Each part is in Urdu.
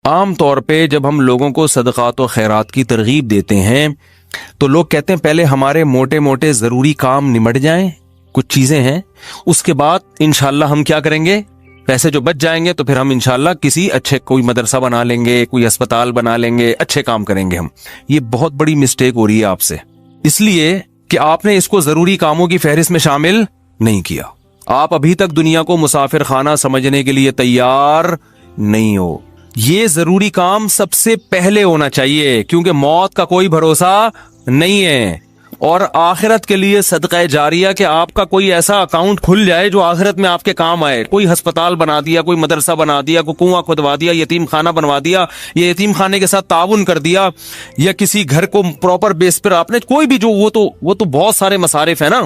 عام طور پہ جب ہم لوگوں کو صدقات و خیرات کی ترغیب دیتے ہیں تو لوگ کہتے ہیں پہلے ہمارے موٹے موٹے ضروری کام نمٹ جائیں، کچھ چیزیں ہیں، اس کے بعد انشاءاللہ ہم کیا کریں گے، پیسے جو بچ جائیں گے تو پھر ہم انشاءاللہ کسی اچھے کوئی مدرسہ بنا لیں گے، کوئی اسپتال بنا لیں گے، اچھے کام کریں گے ہم۔ یہ بہت بڑی مسٹیک ہو رہی ہے آپ سے، اس لیے کہ آپ نے اس کو ضروری کاموں کی فہرست میں شامل نہیں کیا۔ آپ ابھی تک دنیا کو مسافر خانہ سمجھنے کے لیے تیار نہیں ہو۔ یہ ضروری کام سب سے پہلے ہونا چاہیے، کیونکہ موت کا کوئی بھروسہ نہیں ہے، اور آخرت کے لیے صدقہ جاریہ کہ آپ کا کوئی ایسا اکاؤنٹ کھل جائے جو آخرت میں آپ کے کام آئے۔ کوئی ہسپتال بنا دیا، کوئی مدرسہ بنا دیا، کوئی کنواں کھدوا دیا، یتیم خانہ بنوا دیا، یا یتیم خانے کے ساتھ تعاون کر دیا، یا کسی گھر کو پراپر بیس پر آپ نے کوئی بھی جو وہ تو بہت سارے مصارف ہیں نا۔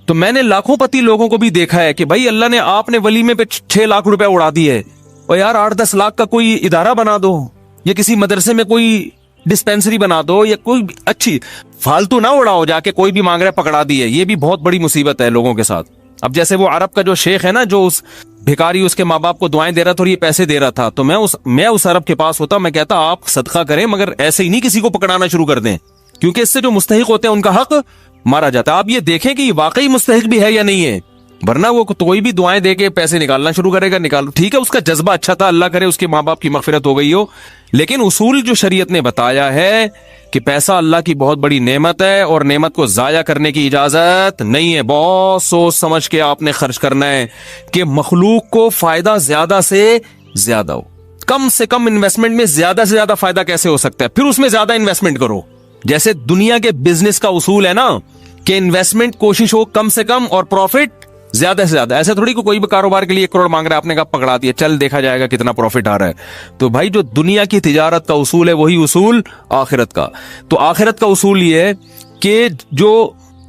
تو میں نے لاکھوں پتی لوگوں کو بھی دیکھا ہے کہ بھائی اللہ نے آپ نے ولیمے پہ 6 لاکھ روپے اڑا دیے، اور یار 8-10 لاکھ کا کوئی ادارہ بنا دو، یا کسی مدرسے میں کوئی ڈسپینسری بنا دو، یا کوئی اچھی فالتو نہ اڑاؤ جا کے کوئی بھی مانگ رہا پکڑا دیے۔ یہ بھی بہت بڑی مصیبت ہے لوگوں کے ساتھ۔ اب جیسے وہ عرب کا جو شیخ ہے نا، جو اس بھکاری اس کے ماں باپ کو دعائیں دے رہا تھا اور یہ پیسے دے رہا تھا، تو میں اس عرب کے پاس ہوتا، میں کہتا آپ صدقہ کریں مگر ایسے ہی نہیں کسی کو پکڑانا شروع کر دیں، کیونکہ اس سے جو مستحق ہوتے ہیں ان کا حق مارا جاتا ہے۔ آپ یہ دیکھیں کہ یہ واقعی مستحق بھی ہے یا نہیں ہے، ورنہ وہ کوئی بھی دعائیں دے کے پیسے نکالنا شروع کرے گا، نکالو ٹھیک ہے، اس کا جذبہ اچھا تھا، اللہ کرے اس کے ماں باپ کی مغفرت ہو گئی ہو، لیکن اصول جو شریعت نے بتایا ہے کہ پیسہ اللہ کی بہت بڑی نعمت ہے اور نعمت کو ضائع کرنے کی اجازت نہیں ہے۔ بہت سوچ سمجھ کے آپ نے خرچ کرنا ہے کہ مخلوق کو فائدہ زیادہ سے زیادہ ہو۔ کم سے کم انویسٹمنٹ میں زیادہ سے زیادہ فائدہ کیسے ہو سکتا ہے، پھر اس میں زیادہ انویسٹمنٹ کرو۔ جیسے دنیا کے بزنس کا اصول ہے نا کہ انویسٹمنٹ کوشش ہو کم سے کم اور پروفٹ زیادہ سے زیادہ۔ ایسے تھوڑی کوئی بھی کاروبار کے لیے 1 کروڑ مانگ رہا ہے، آپ نے کہا پکڑا دیا، چل دیکھا جائے گا کتنا پروفٹ آ رہا ہے۔ تو بھائی جو دنیا کی تجارت کا اصول ہے وہی اصول آخرت کا۔ تو آخرت کا اصول یہ ہے کہ جو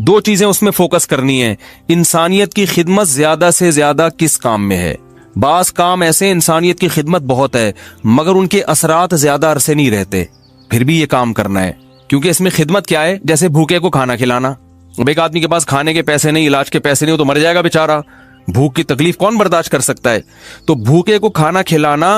2 چیزیں اس میں فوکس کرنی ہے، انسانیت کی خدمت زیادہ سے زیادہ کس کام میں ہے۔ بعض کام ایسے انسانیت کی خدمت بہت ہے مگر ان کے اثرات زیادہ عرصے نہیں رہتے، پھر بھی یہ کام کرنا ہے، کیونکہ اس میں خدمت کیا ہے، جیسے بھوکے کو کھانا کھلانا۔ اب ایک آدمی کے پاس کھانے کے پیسے نہیں، علاج کے پیسے نہیں، وہ تو مر جائے گا بیچارہ، بھوک کی تکلیف کون برداشت کر سکتا ہے۔ تو بھوکے کو کھانا کھلانا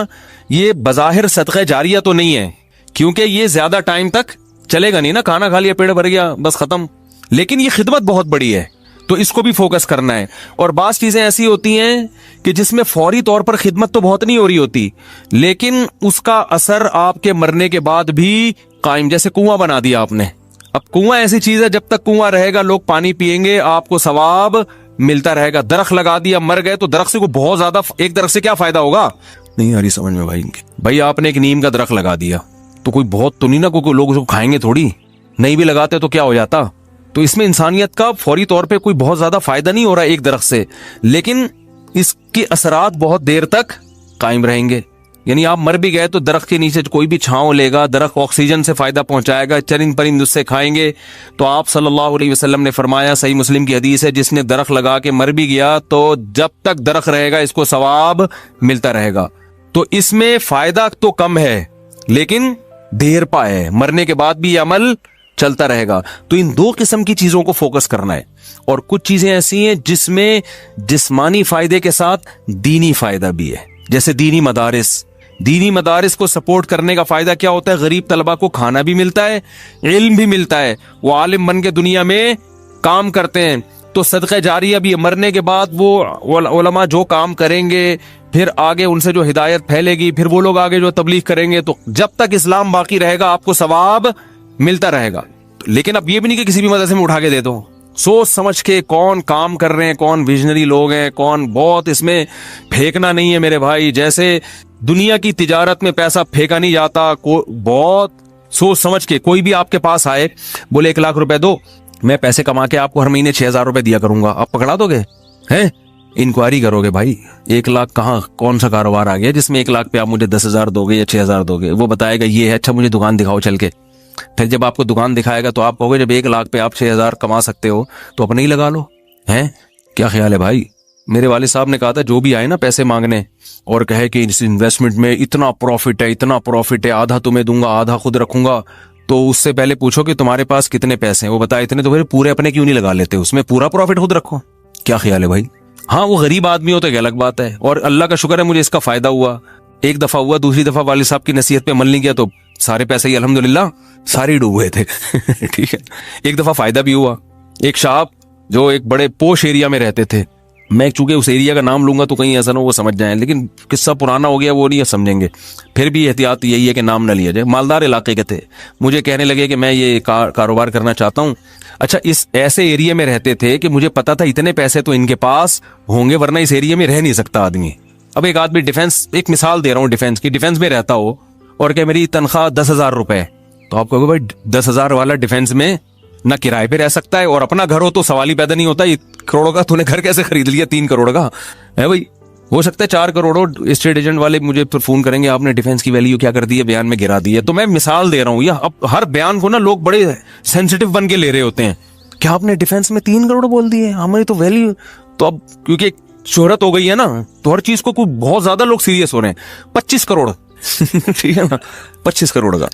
یہ بظاہر صدقہ جاریہ تو نہیں ہے، کیونکہ یہ زیادہ ٹائم تک چلے گا نہیں نا، کھانا کھا لیا پیٹ بھر گیا بس ختم، لیکن یہ خدمت بہت بڑی ہے، تو اس کو بھی فوکس کرنا ہے۔ اور بعض چیزیں ایسی ہوتی ہیں کہ جس میں فوری طور پر خدمت تو بہت نہیں ہو رہی ہوتی، لیکن اس کا اثر آپ کے مرنے کے بعد بھی قائم۔ جیسے کنواں بنا دیا آپ نے، اب کنواں ایسی چیز ہے جب تک کنواں رہے گا لوگ پانی پیئیں گے، آپ کو ثواب ملتا رہے گا۔ درخت لگا دیا، مر گئے تو درخت سے کو بہت زیادہ، ایک درخت سے کیا فائدہ ہوگا، نہیں آ رہی سمجھ میں بھائی آپ نے ایک نیم کا درخت لگا دیا تو کوئی بہت تو نہیں نا، کوئی لوگ اس کو کھائیں گے تھوڑی، نہیں بھی لگاتے تو کیا ہو جاتا۔ تو اس میں انسانیت کا فوری طور پہ کوئی بہت زیادہ فائدہ نہیں ہو رہا ایک درخت سے، لیکن اس کے اثرات بہت دیر تک قائم رہیں گے۔ یعنی آپ مر بھی گئے تو درخت کے نیچے کوئی بھی چھاؤں لے گا، درخت آکسیجن سے فائدہ پہنچائے گا، چرند پرند اس سے کھائیں گے۔ تو آپ صلی اللہ علیہ وسلم نے فرمایا، صحیح مسلم کی حدیث ہے، جس نے درخت لگا کے مر بھی گیا تو جب تک درخت رہے گا اس کو ثواب ملتا رہے گا۔ تو اس میں فائدہ تو کم ہے لیکن دیر پا ہے، مرنے کے بعد بھی یہ عمل چلتا رہے گا۔ تو ان 2 قسم کی چیزوں کو فوکس کرنا ہے، اور کچھ چیزیں ایسی ہیں جس میں جسمانی فائدے کے ساتھ دینی فائدہ بھی ہے، جیسے دینی مدارس کو سپورٹ کرنے کا فائدہ کیا ہوتا ہے، غریب طلبہ کو کھانا بھی ملتا ہے، علم بھی ملتا ہے، وہ عالم بن کے دنیا میں کام کرتے ہیں۔ تو صدقہ جاریہ بھی، مرنے کے بعد وہ علماء جو کام کریں گے پھر آگے ان سے جو ہدایت پھیلے گی، پھر وہ لوگ آگے جو تبلیغ کریں گے، تو جب تک اسلام باقی رہے گا آپ کو ثواب ملتا رہے گا۔ لیکن اب یہ بھی نہیں کہ کسی بھی مدرسے میں اٹھا کے دے دو، سوچ سمجھ کے کون کام کر رہے ہیں، کون ویژنری لوگ ہیں، کون بہت، اس میں پھینکنا نہیں ہے میرے بھائی۔ جیسے دنیا کی تجارت میں پیسہ پھینکا نہیں جاتا، بہت سوچ سمجھ کے۔ کوئی بھی آپ کے پاس آئے بولے 1 لاکھ روپے دو، میں پیسے کما کے آپ کو ہر مہینے 6,000 روپے دیا کروں گا، آپ پکڑا دو گے؟ ہیں انکوائری کرو گے بھائی 1 لاکھ کہاں، کون سا کاروبار آ گیا جس میں 1 لاکھ پہ آپ مجھے 10,000 دو گے یا 6,000 دو گے؟ وہ بتائے گا یہ ہے، اچھا مجھے دکان دکھاؤ چل کے۔ پھر جب آپ کو دکان دکھائے گا تو آپ کہو گے جب 1 لاکھ پہ آپ 6,000 کما سکتے ہو تو اپنے ہی لگا لو۔ ہیں کیا خیال ہے بھائی؟ میرے والد صاحب نے کہا تھا جو بھی آئے نا پیسے مانگنے اور کہے کہ اس انویسٹمنٹ میں اتنا پروفٹ ہے، آدھا تمہیں دوں گا آدھا خود رکھوں گا، تو اس سے پہلے پوچھو کہ تمہارے پاس کتنے پیسے ہیں، وہ بتائے اتنے، تو پھر پورے اپنے کیوں نہیں لگا لیتے، اس میں پورا پروفٹ خود رکھو۔ کیا خیال ہے بھائی؟ ہاں وہ غریب آدمی ہو تو ایک الگ بات ہے، اور اللہ کا شکر ہے مجھے اس کا فائدہ ہوا، ایک دفعہ ہوا, دوسری دفعہ والد صاحب کی نصیحت پہ عمل نہیں کیا تو سارے پیسے ہی الحمدللہ سارے ڈوب گئے تھے. ٹھیک ہے, ایک دفعہ فائدہ بھی ہوا. ایک صاحب جو ایک بڑے پوش ایریا میں رہتے تھے, میں چونکہ اس ایریا کا نام لوں گا تو کہیں ایسا نہ وہ سمجھ جائیں, لیکن قصہ پرانا ہو گیا وہ نہیں سمجھیں گے, پھر بھی احتیاط یہی ہے کہ نام نہ لیا جائے. مالدار علاقے کے تھے, مجھے کہنے لگے کہ میں یہ کاروبار کرنا چاہتا ہوں. اچھا, اس ایسے ایریا میں رہتے تھے کہ مجھے پتا تھا اتنے پیسے تو ان کے پاس ہوں گے ورنہ اس ایریا میں رہ نہیں سکتا آدمی. اب ایک آدمی ڈیفینس, ایک مثال دے رہا ہوں ڈیفینس کی, ڈیفینس میں رہتا ہو اور کہ میری تنخواہ 10,000 روپے, تو آپ کہو گے بھائی 10,000 والا ڈیفینس میں نہ کرائے پہ رہ سکتا ہے اور اپنا گھر ہو تو سوال ہی پیدا نہیں ہوتا, یہ کروڑوں کا تو نے گھر کیسے خرید لیا, 3 کروڑ کا ہے بھائی, ہو سکتا ہے 4 کروڑ. اسٹیٹ ایجنٹ والے مجھے پھر فون کریں گے آپ نے ڈیفینس کی ویلیو کیا کر دی ہے, بیان میں گرا دی ہے. تو میں مثال دے رہا ہوں, یا اب ہر بیان کو نا لوگ بڑے سینسیٹیو بن کے لے رہے ہوتے ہیں, کیا آپ نے ڈیفینس میں 3 کروڑ بول دیے, ہماری تو ویلیو. تو اب کیونکہ شہرت ہو گئی ہے نا تو ہر چیز کو بہت زیادہ لوگ سیریس ہو رہے ہیں. 25 کروڑ ٹھیک ہے نا, 25 کروڑ کا.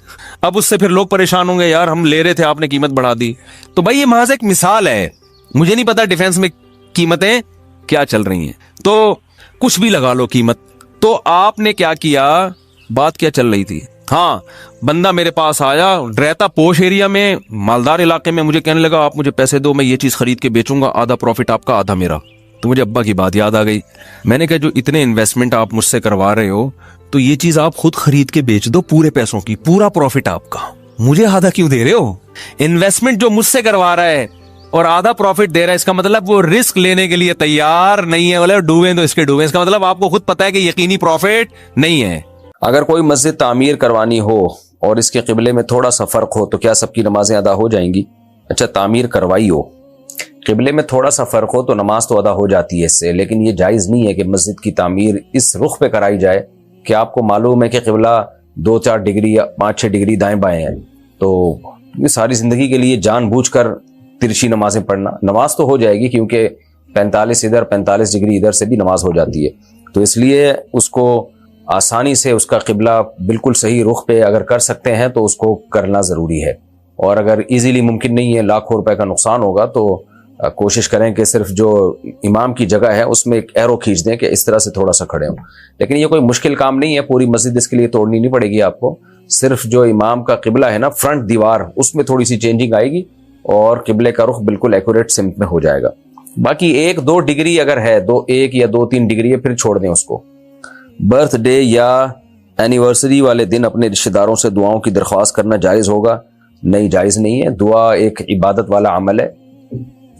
اب اس سے پھر لوگ پریشان ہوں گے, یار ہم لے رہے تھے آپ نے قیمت بڑھا دی. تو بھائی یہ محض ایک مثال ہے, مجھے نہیں پتا ڈیفینس میں قیمتیں کیا چل رہی ہیں, تو کچھ بھی لگا لو قیمت. تو آپ نے کیا کیا, بات کیا چل رہی تھی, ہاں بندہ میرے پاس آیا, رہتا پوش ایریا میں, مالدار علاقے میں, مجھے کہنے لگا آپ مجھے پیسے دو, میں یہ چیز خرید کے بیچوں گا, آدھا پروفٹ آپ کا آدھا میرا. تو مجھے ابا کی بات یاد آ گئی. میں نے کہا جو اتنے انویسٹمنٹ آپ مجھ سے کروا رہے ہو تو یہ چیز آپ خود خرید کے بیچ دو پورے پیسوں کی, پورا پروفٹ آپ کا, مجھے آدھا کیوں دے رہے ہو. انویسٹمنٹ جو مجھ سے کروا رہا ہے اور آدھا پروفٹ دے رہا ہے, اس کا مطلب وہ رسک لینے کے لیے تیار نہیں ہے, بولے ڈوبیں تو اس کے ڈوبیں, اس کا مطلب آپ کو خود پتا ہے کہ یقینی پروفٹ نہیں ہے. اگر کوئی مسجد تعمیر کروانی ہو اور اس کے قبلے میں تھوڑا سا فرق ہو تو کیا سب کی نمازیں ادا ہو جائیں گی؟ اچھا, تعمیر کروائی ہو, قبلے میں تھوڑا سا فرق ہو تو نماز تو ادا ہو جاتی ہے اس سے, لیکن یہ جائز نہیں ہے کہ مسجد کی تعمیر اس رخ پہ کرائی جائے کہ آپ کو معلوم ہے کہ قبلہ 2-4 ڈگری یا 5-6 ڈگری دائیں بائیں ہیں, تو یہ ساری زندگی کے لیے جان بوجھ کر ترچھی نمازیں پڑھنا. نماز تو ہو جائے گی کیونکہ 45 ادھر 45 ڈگری ادھر سے بھی نماز ہو جاتی ہے, تو اس لیے اس کو آسانی سے اس کا قبلہ بالکل صحیح رخ پہ اگر کر سکتے ہیں تو اس کو کرنا ضروری ہے. اور اگر ایزیلی ممکن نہیں ہے, لاکھوں روپے کا نقصان ہوگا, تو کوشش کریں کہ صرف جو امام کی جگہ ہے اس میں ایک ایرو کھینچ دیں کہ اس طرح سے تھوڑا سا کھڑے ہوں. لیکن یہ کوئی مشکل کام نہیں ہے, پوری مسجد اس کے لیے توڑنی نہیں پڑے گی آپ کو, صرف جو امام کا قبلہ ہے نا فرنٹ دیوار, اس میں تھوڑی سی چینجنگ آئے گی اور قبلے کا رخ بالکل ایکوریٹ سمت میں ہو جائے گا. باقی 1-2 ڈگری اگر ہے, 1 یا 2-3 ڈگری ہے, پھر چھوڑ دیں اس کو. برتھ ڈے یا اینیورسری والے دن اپنے رشتہ داروں سے دعاؤں کی درخواست کرنا جائز ہوگا؟ نہیں, جائز نہیں ہے. دعا ایک عبادت والا عمل ہے,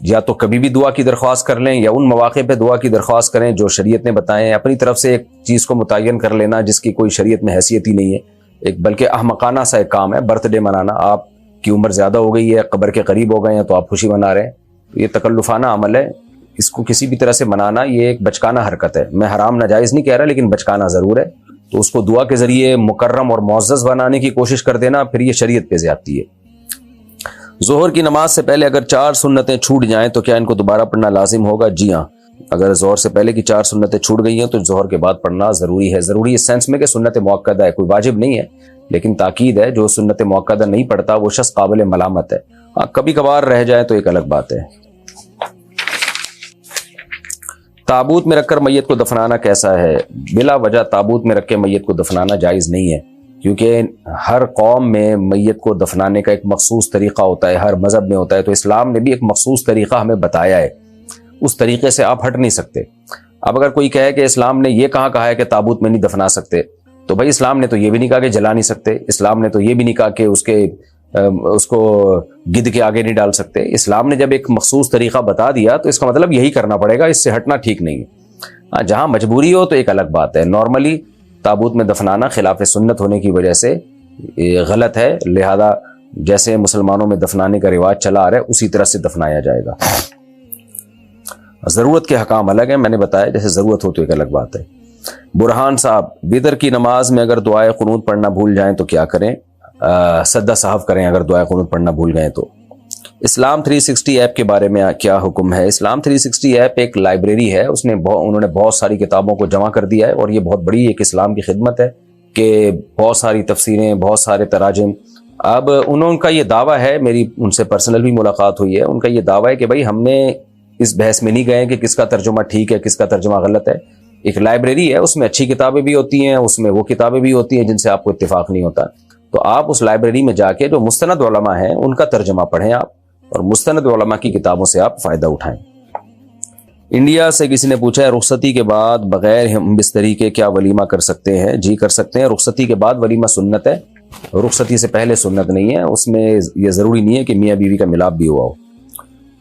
یا تو کبھی بھی دعا کی درخواست کر لیں یا ان مواقع پہ دعا کی درخواست کریں جو شریعت نے بتائے ہیں. اپنی طرف سے ایک چیز کو متعین کر لینا جس کی کوئی شریعت میں حیثیت ہی نہیں ہے, ایک بلکہ احمقانہ سا ایک کام ہے برتھ ڈے منانا. آپ کی عمر زیادہ ہو گئی ہے, قبر کے قریب ہو گئے ہیں تو آپ خوشی منا رہے ہیں, تو یہ تکلفانہ عمل ہے. اس کو کسی بھی طرح سے منانا یہ ایک بچکانہ حرکت ہے. میں حرام ناجائز نہیں کہہ رہا, لیکن بچکانہ ضرور ہے. تو اس کو دعا کے ذریعے مکرم اور معزز بنانے کی کوشش کر دینا, پھر یہ شریعت پہ زیادتی ہے. ظہر کی نماز سے پہلے اگر 4 سنتیں چھوٹ جائیں تو کیا ان کو دوبارہ پڑھنا لازم ہوگا؟ جی ہاں, اگر ظہر سے پہلے کی 4 سنتیں چھوٹ گئی ہیں تو ظہر کے بعد پڑھنا ضروری ہے. ضروری اس سینس میں کہ سنت مؤکدہ ہے, کوئی واجب نہیں ہے, لیکن تاکید ہے. جو سنت مؤکدہ نہیں پڑھتا وہ شخص قابل ملامت ہے. ہاں, کبھی کبھار رہ جائے تو ایک الگ بات ہے. تابوت میں رکھ کر میت کو دفنانا کیسا ہے؟ بلا وجہ تابوت میں رکھ کے میت کو دفنانا جائز نہیں ہے, کیونکہ ہر قوم میں میت کو دفنانے کا ایک مخصوص طریقہ ہوتا ہے, ہر مذہب میں ہوتا ہے. تو اسلام نے بھی ایک مخصوص طریقہ ہمیں بتایا ہے, اس طریقے سے آپ ہٹ نہیں سکتے. اب اگر کوئی کہے کہ اسلام نے یہ کہا ہے کہ تابوت میں نہیں دفنا سکتے, تو بھائی اسلام نے تو یہ بھی نہیں کہا کہ جلا نہیں سکتے, اسلام نے تو یہ بھی نہیں کہا کہ اس کو گدھ کے آگے نہیں ڈال سکتے. اسلام نے جب ایک مخصوص طریقہ بتا دیا تو اس کا مطلب یہی کرنا پڑے گا, اس سے ہٹنا ٹھیک نہیں ہے. ہاں, جہاں مجبوری ہو تو ایک الگ بات ہے. نارملی تابوت میں دفنانا خلاف سنت ہونے کی وجہ سے غلط ہے, لہذا جیسے مسلمانوں میں دفنانے کا رواج چلا آ رہا ہے اسی طرح سے دفنایا جائے گا. ضرورت کے حکام الگ ہیں, میں نے بتایا, جیسے ضرورت ہو تو ایک الگ بات ہے. برہان صاحب, وتر کی نماز میں اگر دعائے قنوت پڑھنا بھول جائیں تو کیا کریں؟ سجدہ سہو کریں اگر دعائے قنوت پڑھنا بھول گئے تو. اسلام 360 ایپ کے بارے میں کیا حکم ہے؟ اسلام 360 ایپ ایک لائبریری ہے, انہوں نے بہت ساری کتابوں کو جمع کر دیا ہے, اور یہ بہت بڑی ایک اسلام کی خدمت ہے کہ بہت ساری تفسیریں, بہت سارے تراجم. اب ان کا یہ دعویٰ ہے, میری ان سے پرسنل بھی ملاقات ہوئی ہے, ان کا یہ دعویٰ ہے کہ بھائی ہم نے اس بحث میں نہیں گئے کہ کس کا ترجمہ ٹھیک ہے کس کا ترجمہ غلط ہے. ایک لائبریری ہے، اس میں اچھی کتابیں بھی ہوتی ہیں، اس میں وہ کتابیں بھی ہوتی ہیں جن سے آپ کو اتفاق نہیں ہوتا. تو آپ اس لائبریری میں جا کے جو مستند علماء ہیں ان کا ترجمہ پڑھیں آپ، اور مستند علماء کی کتابوں سے آپ فائدہ اٹھائیں. انڈیا سے کسی نے پوچھا ہے رخصتی کے بعد بغیر ہم بستری کے کیا ولیمہ کر سکتے ہیں؟ جی کر سکتے ہیں. رخصتی کے بعد ولیمہ سنت ہے، رخصتی سے پہلے سنت نہیں ہے. اس میں یہ ضروری نہیں ہے کہ میاں بیوی کا ملاپ بھی ہوا ہو.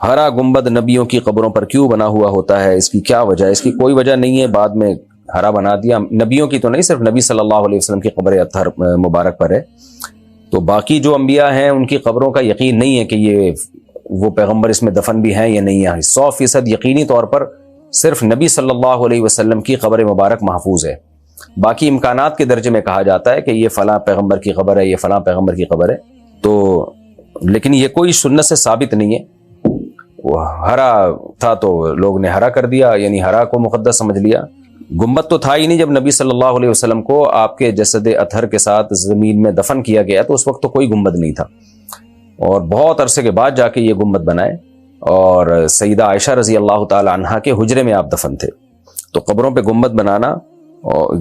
ہرا گنبد نبیوں کی قبروں پر کیوں بنا ہوا ہوتا ہے؟ اس کی کیا وجہ ہے؟ اس کی کوئی وجہ نہیں ہے، بعد میں ہرا بنا دیا. نبیوں کی تو نہیں، صرف نبی صلی اللہ علیہ وسلم کی قبر اطہر مبارک پر ہے. تو باقی جو انبیاء ہیں ان کی قبروں کا یقین نہیں ہے کہ یہ وہ پیغمبر اس میں دفن بھی ہیں یا نہیں ہیں. 100% یقینی طور پر صرف نبی صلی اللہ علیہ وسلم کی قبر مبارک محفوظ ہے. باقی امکانات کے درجے میں کہا جاتا ہے کہ یہ فلاں پیغمبر کی قبر ہے، یہ فلاں پیغمبر کی قبر ہے. تو لیکن یہ کوئی سنت سے ثابت نہیں ہے. وہ ہرا تھا تو لوگ نے ہرا کر دیا، یعنی ہرا کو مقدس سمجھ لیا. گنبد تو تھا ہی نہیں جب نبی صلی اللہ علیہ وسلم کو آپ کے جسد اطہر کے ساتھ زمین میں دفن کیا گیا، تو اس وقت تو کوئی گنبد نہیں تھا. اور بہت عرصے کے بعد جا کے یہ گنبد بنائے، اور سیدہ عائشہ رضی اللہ تعالی عنہا کے حجرے میں آپ دفن تھے. تو قبروں پہ گنبد بنانا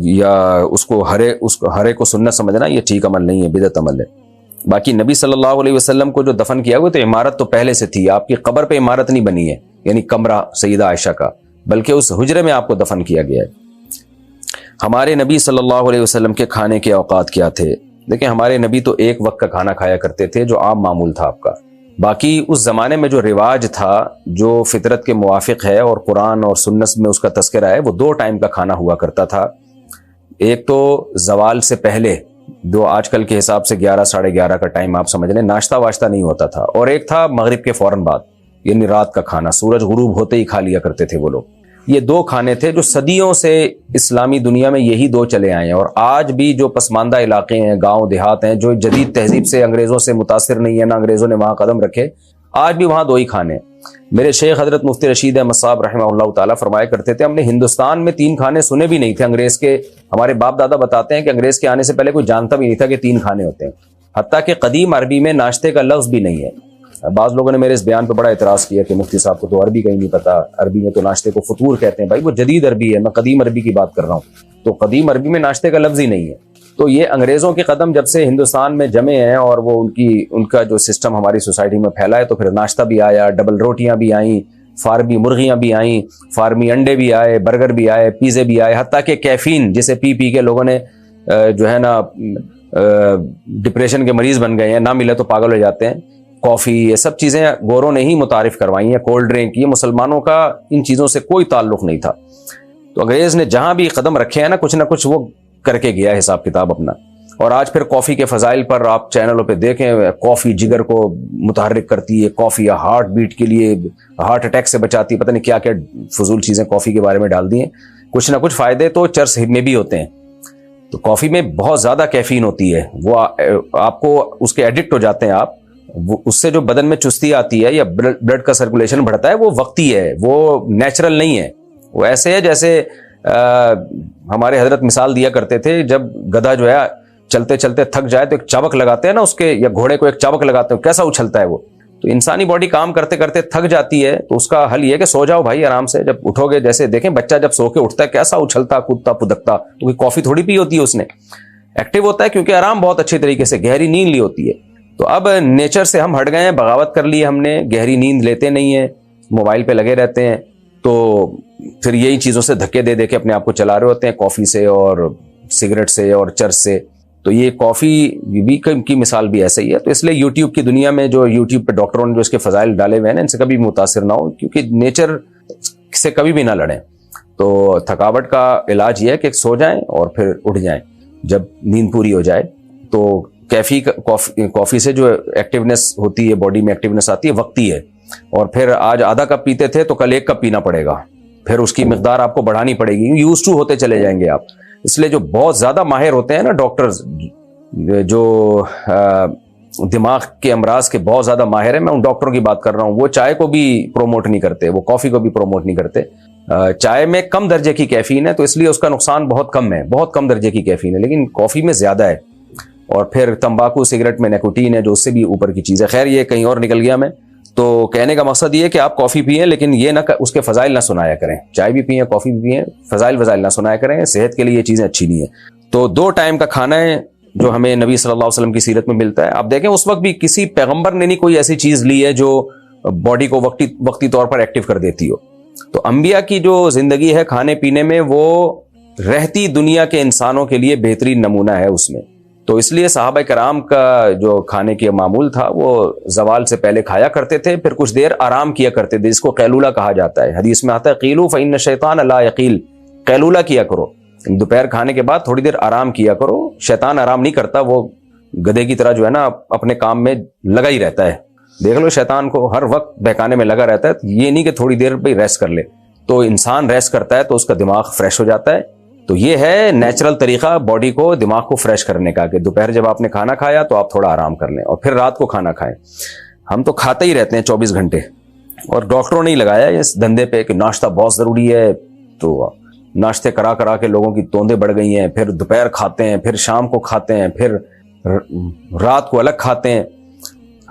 یا اس کو ہرے کو سنت سمجھنا یہ ٹھیک عمل نہیں ہے، بدعت عمل ہے. باقی نبی صلی اللہ علیہ وسلم کو جو دفن کیا ہوا تو عمارت تو پہلے سے تھی، آپ کی قبر پہ عمارت نہیں بنی ہے، یعنی کمرہ سیدہ عائشہ کا، بلکہ اس حجرے میں آپ کو دفن کیا گیا ہے. ہمارے نبی صلی اللہ علیہ وسلم کے کھانے کے اوقات کیا تھے؟ دیکھیں ہمارے نبی تو ایک وقت کا کھانا کھایا کرتے تھے جو عام معمول تھا آپ کا. باقی اس زمانے میں جو رواج تھا جو فطرت کے موافق ہے اور قرآن اور سنت میں اس کا تذکرہ ہے، وہ 2 ٹائم کا کھانا ہوا کرتا تھا. ایک تو زوال سے پہلے، جو آج کل کے حساب سے 11 ساڑھے 11 کا ٹائم آپ سمجھ لیں، ناشتہ واشتہ نہیں ہوتا تھا. اور ایک تھا مغرب کے فوراً بعد، یعنی رات کا کھانا، سورج غروب ہوتے ہی کھا لیا کرتے تھے وہ لوگ. یہ 2 کھانے تھے جو صدیوں سے اسلامی دنیا میں یہی 2 چلے آئے ہیں. اور آج بھی جو پسماندہ علاقے ہیں، گاؤں دیہات ہیں، جو جدید تہذیب سے انگریزوں سے متاثر نہیں ہے، نہ انگریزوں نے وہاں قدم رکھے، آج بھی وہاں 2 ہی کھانے ہیں. میرے شیخ حضرت مفتی رشید احمد صاحب رحمہ اللہ تعالیٰ فرمایا کرتے تھے، ہم نے ہندوستان میں 3 کھانے سنے بھی نہیں تھے انگریز کے. ہمارے باپ دادا بتاتے ہیں کہ انگریز کے آنے سے پہلے کوئی جانتا بھی نہیں تھا کہ 3 کھانے ہوتے ہیں. حتیٰ کہ قدیم عربی میں ناشتے کا لفظ بھی نہیں ہے. بعض لوگوں نے میرے اس بیان پہ بڑا اعتراض کیا کہ مفتی صاحب کو تو عربی کہیں نہیں پتا، عربی میں تو ناشتے کو فطور کہتے ہیں. بھائی وہ جدید عربی ہے، میں قدیم عربی کی بات کر رہا ہوں. تو قدیم عربی میں ناشتے کا لفظ ہی نہیں ہے. تو یہ انگریزوں کے قدم جب سے ہندوستان میں جمے ہیں اور وہ ان کا جو سسٹم ہماری سوسائٹی میں پھیلا ہے، تو پھر ناشتہ بھی آیا، ڈبل روٹیاں بھی آئیں، فارمی مرغیاں بھی آئیں، فارمی انڈے بھی آئے، برگر بھی آئے، پیزے بھی آئے. حتیٰ کہ کیفین جسے پی کے لوگوں نے جو ہے نا ڈپریشن کے مریض بن گئے ہیں، نہ ملے تو پاگل ہو جاتے ہیں. کافی، یہ سب چیزیں گوروں نے ہی متعارف کروائی ہیں. کولڈ ڈرنک، یہ مسلمانوں کا ان چیزوں سے کوئی تعلق نہیں تھا. تو انگریز نے جہاں بھی قدم رکھے ہیں نا کچھ وہ کر کے گیا حساب کتاب اپنا. اور آج پھر کافی کے فضائل پر آپ چینلوں پہ دیکھیں، کافی جگر کو متحرک کرتی ہے، کافی ہارٹ بیٹ کے لیے، ہارٹ اٹیک سے بچاتی ہے، پتہ نہیں کیا کیا فضول چیزیں کافی کے بارے میں ڈال دی ہیں. کچھ نہ کچھ فائدے تو چرس میں بھی ہوتے ہیں. تو کافی میں بہت زیادہ کیفین ہوتی ہے، وہ آپ کو اس کے ایڈکٹ ہو جاتے ہیں آپ. اس سے جو بدن میں چستی آتی ہے یا بلڈ کا سرکولیشن بڑھتا ہے، وہ وقتی ہے، وہ نیچرل نہیں ہے. وہ ایسے ہے جیسے ہمارے حضرت مثال دیا کرتے تھے، جب گدھا جو ہے چلتے چلتے تھک جائے تو ایک چابک لگاتے ہیں نا اس کے، یا گھوڑے کو ایک چابک لگاتے ہیں، کیسا اچھلتا ہے وہ. تو انسانی باڈی کام کرتے کرتے تھک جاتی ہے، تو اس کا حل یہ ہے کہ سو جاؤ بھائی آرام سے. جب اٹھو گے، جیسے دیکھیں بچہ جب سو کے اٹھتا ہے کیسا اچھلتا کودتا پدکتا، تو کوئی کافی تھوڑی پی ہوتی ہے اس نے. ایکٹیو ہوتا ہے کیونکہ آرام بہت اچھے طریقے سے، گہری نیند لی ہوتی ہے. تو اب نیچر سے ہم ہٹ گئے ہیں، بغاوت کر لی ہم نے، گہری نیند لیتے نہیں ہیں، موبائل پہ لگے رہتے ہیں. تو پھر یہی چیزوں سے دھکے دے کے اپنے آپ کو چلا رہے ہوتے ہیں، کافی سے اور سگریٹ سے اور چرس سے. تو یہ کافی بھی کی مثال بھی ایسے ہی ہے. تو اس لیے یوٹیوب کی دنیا میں جو یوٹیوب پہ ڈاکٹروں نے جو اس کے فضائل ڈالے ہوئے ہیں، ان سے کبھی متاثر نہ ہو، کیونکہ نیچر سے کبھی بھی نہ لڑیں. تو تھکاوٹ کا علاج یہ ہے کہ سو جائیں اور پھر اٹھ جائیں جب نیند پوری ہو جائے. تو کافی سے جو ایکٹیونیس ہوتی ہے، باڈی میں ایکٹیونیس آتی ہے، وقتی ہے. اور پھر آج آدھا کپ پیتے تھے تو کل 1 کپ پینا پڑے گا، پھر اس کی مقدار آپ کو بڑھانی پڑے گی، یوز ٹو ہوتے چلے جائیں گے آپ. اس لیے جو بہت زیادہ ماہر ہوتے ہیں نا ڈاکٹرز، جو دماغ کے امراض کے بہت زیادہ ماہر ہیں، میں ان ڈاکٹروں کی بات کر رہا ہوں، وہ چائے کو بھی پروموٹ نہیں کرتے، وہ کافی کو بھی پروموٹ نہیں کرتے. چائے میں کم درجے کی کیفین ہے تو اس لیے اس کا نقصان بہت کم ہے، بہت کم درجے کی کیفین ہے، لیکن کافی میں زیادہ ہے. اور پھر تمباکو سگریٹ میں نیکوٹین ہے جو اس سے بھی اوپر کی چیز ہے. خیر یہ کہیں اور نکل گیا میں. تو کہنے کا مقصد یہ ہے کہ آپ کافی پئیں لیکن یہ نہ اس کے فضائل نہ سنایا کریں. چائے بھی پئیں, کافی بھی پئیں, فضائل نہ سنایا کریں, صحت کے لیے یہ چیزیں اچھی نہیں ہیں. تو 2 ٹائم کا کھانا ہے جو ہمیں نبی صلی اللہ علیہ وسلم کی سیرت میں ملتا ہے. آپ دیکھیں اس وقت بھی کسی پیغمبر نے نہیں کوئی ایسی چیز لی ہے جو باڈی کو وقتی طور پر ایکٹیو کر دیتی ہو. تو انبیاء کی جو زندگی ہے کھانے پینے میں وہ رہتی دنیا کے انسانوں کے لیے بہترین نمونہ ہے اس میں. تو اس لیے صحابہ کرام کا جو کھانے کے معمول تھا وہ زوال سے پہلے کھایا کرتے تھے, پھر کچھ دیر آرام کیا کرتے تھے, جس کو قیلولہ کہا جاتا ہے. حدیث میں آتا ہے قیلو فإن الشیطان لا یقیل, قیلولہ کیا کرو, دوپہر کھانے کے بعد تھوڑی دیر آرام کیا کرو. شیطان آرام نہیں کرتا, وہ گدھے کی طرح جو ہے نا اپنے کام میں لگا ہی رہتا ہے. دیکھ لو شیطان کو ہر وقت بہکانے میں لگا رہتا ہے, یہ نہیں کہ تھوڑی دیر پہ ریسٹ کر لے. تو انسان ریسٹ کرتا ہے تو اس کا دماغ فریش ہو جاتا ہے. تو یہ ہے نیچرل طریقہ باڈی کو, دماغ کو فریش کرنے کا, کہ دوپہر جب آپ نے کھانا کھایا تو آپ تھوڑا آرام کر لیں اور پھر رات کو کھانا کھائیں. ہم تو کھاتے ہی رہتے ہیں 24 گھنٹے, اور ڈاکٹروں نے لگایا اس دھندے پہ کہ ناشتہ بہت ضروری ہے. تو ناشتے کرا کے لوگوں کی توندیں بڑھ گئی ہیں, پھر دوپہر کھاتے ہیں, پھر شام کو کھاتے ہیں, پھر رات کو الگ کھاتے ہیں.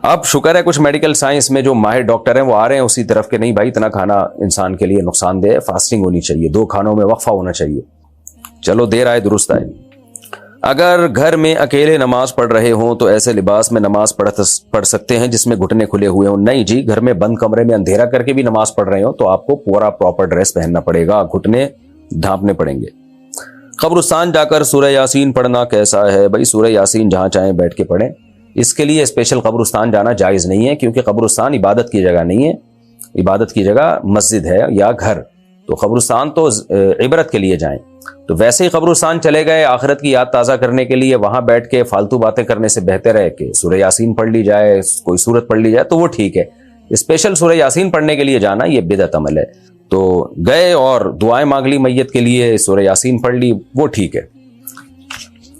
اب شکر ہے کچھ میڈیکل سائنس میں جو ماہر ڈاکٹر ہیں وہ آ رہے ہیں اسی طرف کہ نہیں بھائی اتنا کھانا انسان کے لیے نقصان دہ ہے, فاسٹنگ ہونی چاہیے, 2 کھانوں میں وقفہ ہونا چاہیے. چلو دیر آئے درست آئے. اگر گھر میں اکیلے نماز پڑھ رہے ہوں تو ایسے لباس میں نماز پڑھ سکتے ہیں جس میں گھٹنے کھلے ہوئے ہوں؟ نہیں جی, گھر میں بند کمرے میں اندھیرا کر کے بھی نماز پڑھ رہے ہوں تو آپ کو پورا پراپر ڈریس پہننا پڑے گا, گھٹنے ڈھانپنے پڑیں گے. قبرستان جا کر سورہ یاسین پڑھنا کیسا ہے؟ بھائی سورہ یاسین جہاں چاہیں بیٹھ کے پڑھیں, اس کے لیے اسپیشل قبرستان جانا جائز نہیں ہے, کیونکہ قبرستان عبادت کی جگہ نہیں ہے, عبادت کی جگہ مسجد ہے یا گھر. تو قبرستان تو عبرت کے لیے جائیں. تو ویسے ہی قبرستان چلے گئے آخرت کی یاد تازہ کرنے کے لیے, وہاں بیٹھ کے فالتو باتیں کرنے سے بہتر ہے کہ سورہ یاسین پڑھ لی جائے, کوئی سورت پڑھ لی جائے تو وہ ٹھیک ہے. اسپیشل سورہ یاسین پڑھنے کے لیے جانا یہ بدعت عمل ہے. تو گئے اور دعائیں مانگ لی میت کے لیے, سورہ یاسین پڑھ لی, وہ ٹھیک ہے.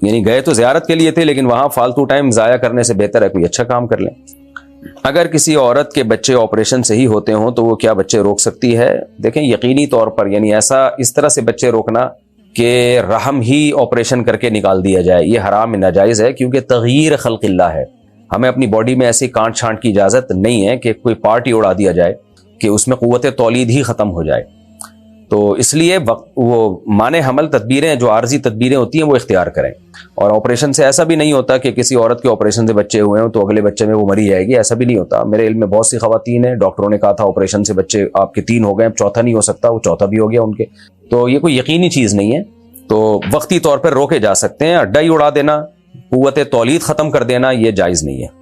یعنی گئے تو زیارت کے لیے تھے لیکن وہاں فالتو ٹائم ضائع کرنے سے بہتر ہے کوئی اچھا کام کر لیں. اگر کسی عورت کے بچے آپریشن سے ہی ہوتے ہوں تو وہ کیا بچے روک سکتی ہے؟ دیکھیں یقینی طور پر یعنی اس طرح سے بچے روکنا کہ رحم ہی آپریشن کر کے نکال دیا جائے, یہ حرام ناجائز ہے, کیونکہ تغییر خلق اللہ ہے. ہمیں اپنی باڈی میں ایسی کانٹ چھانٹ کی اجازت نہیں ہے کہ کوئی پارٹ ہی اڑا دیا جائے کہ اس میں قوت تولید ہی ختم ہو جائے. تو اس لیے وہ مانع حمل تدبیریں جو عارضی تدبیریں ہوتی ہیں وہ اختیار کریں. اور آپریشن سے ایسا بھی نہیں ہوتا کہ کسی عورت کے آپریشن سے بچے ہوئے ہوں تو اگلے بچے میں وہ مری جائے گی, ایسا بھی نہیں ہوتا. میرے علم میں بہت سی خواتین ہیں, ڈاکٹروں نے کہا تھا آپریشن سے بچے آپ کے 3 ہو گئے, چوتھا نہیں ہو سکتا, وہ چوتھا بھی ہو گیا ان کے. تو یہ کوئی یقینی چیز نہیں ہے. تو وقتی طور پر روکے جا سکتے ہیں. اڈا ہی اڑا دینا, قوت تولید ختم کر دینا, یہ جائز نہیں ہے.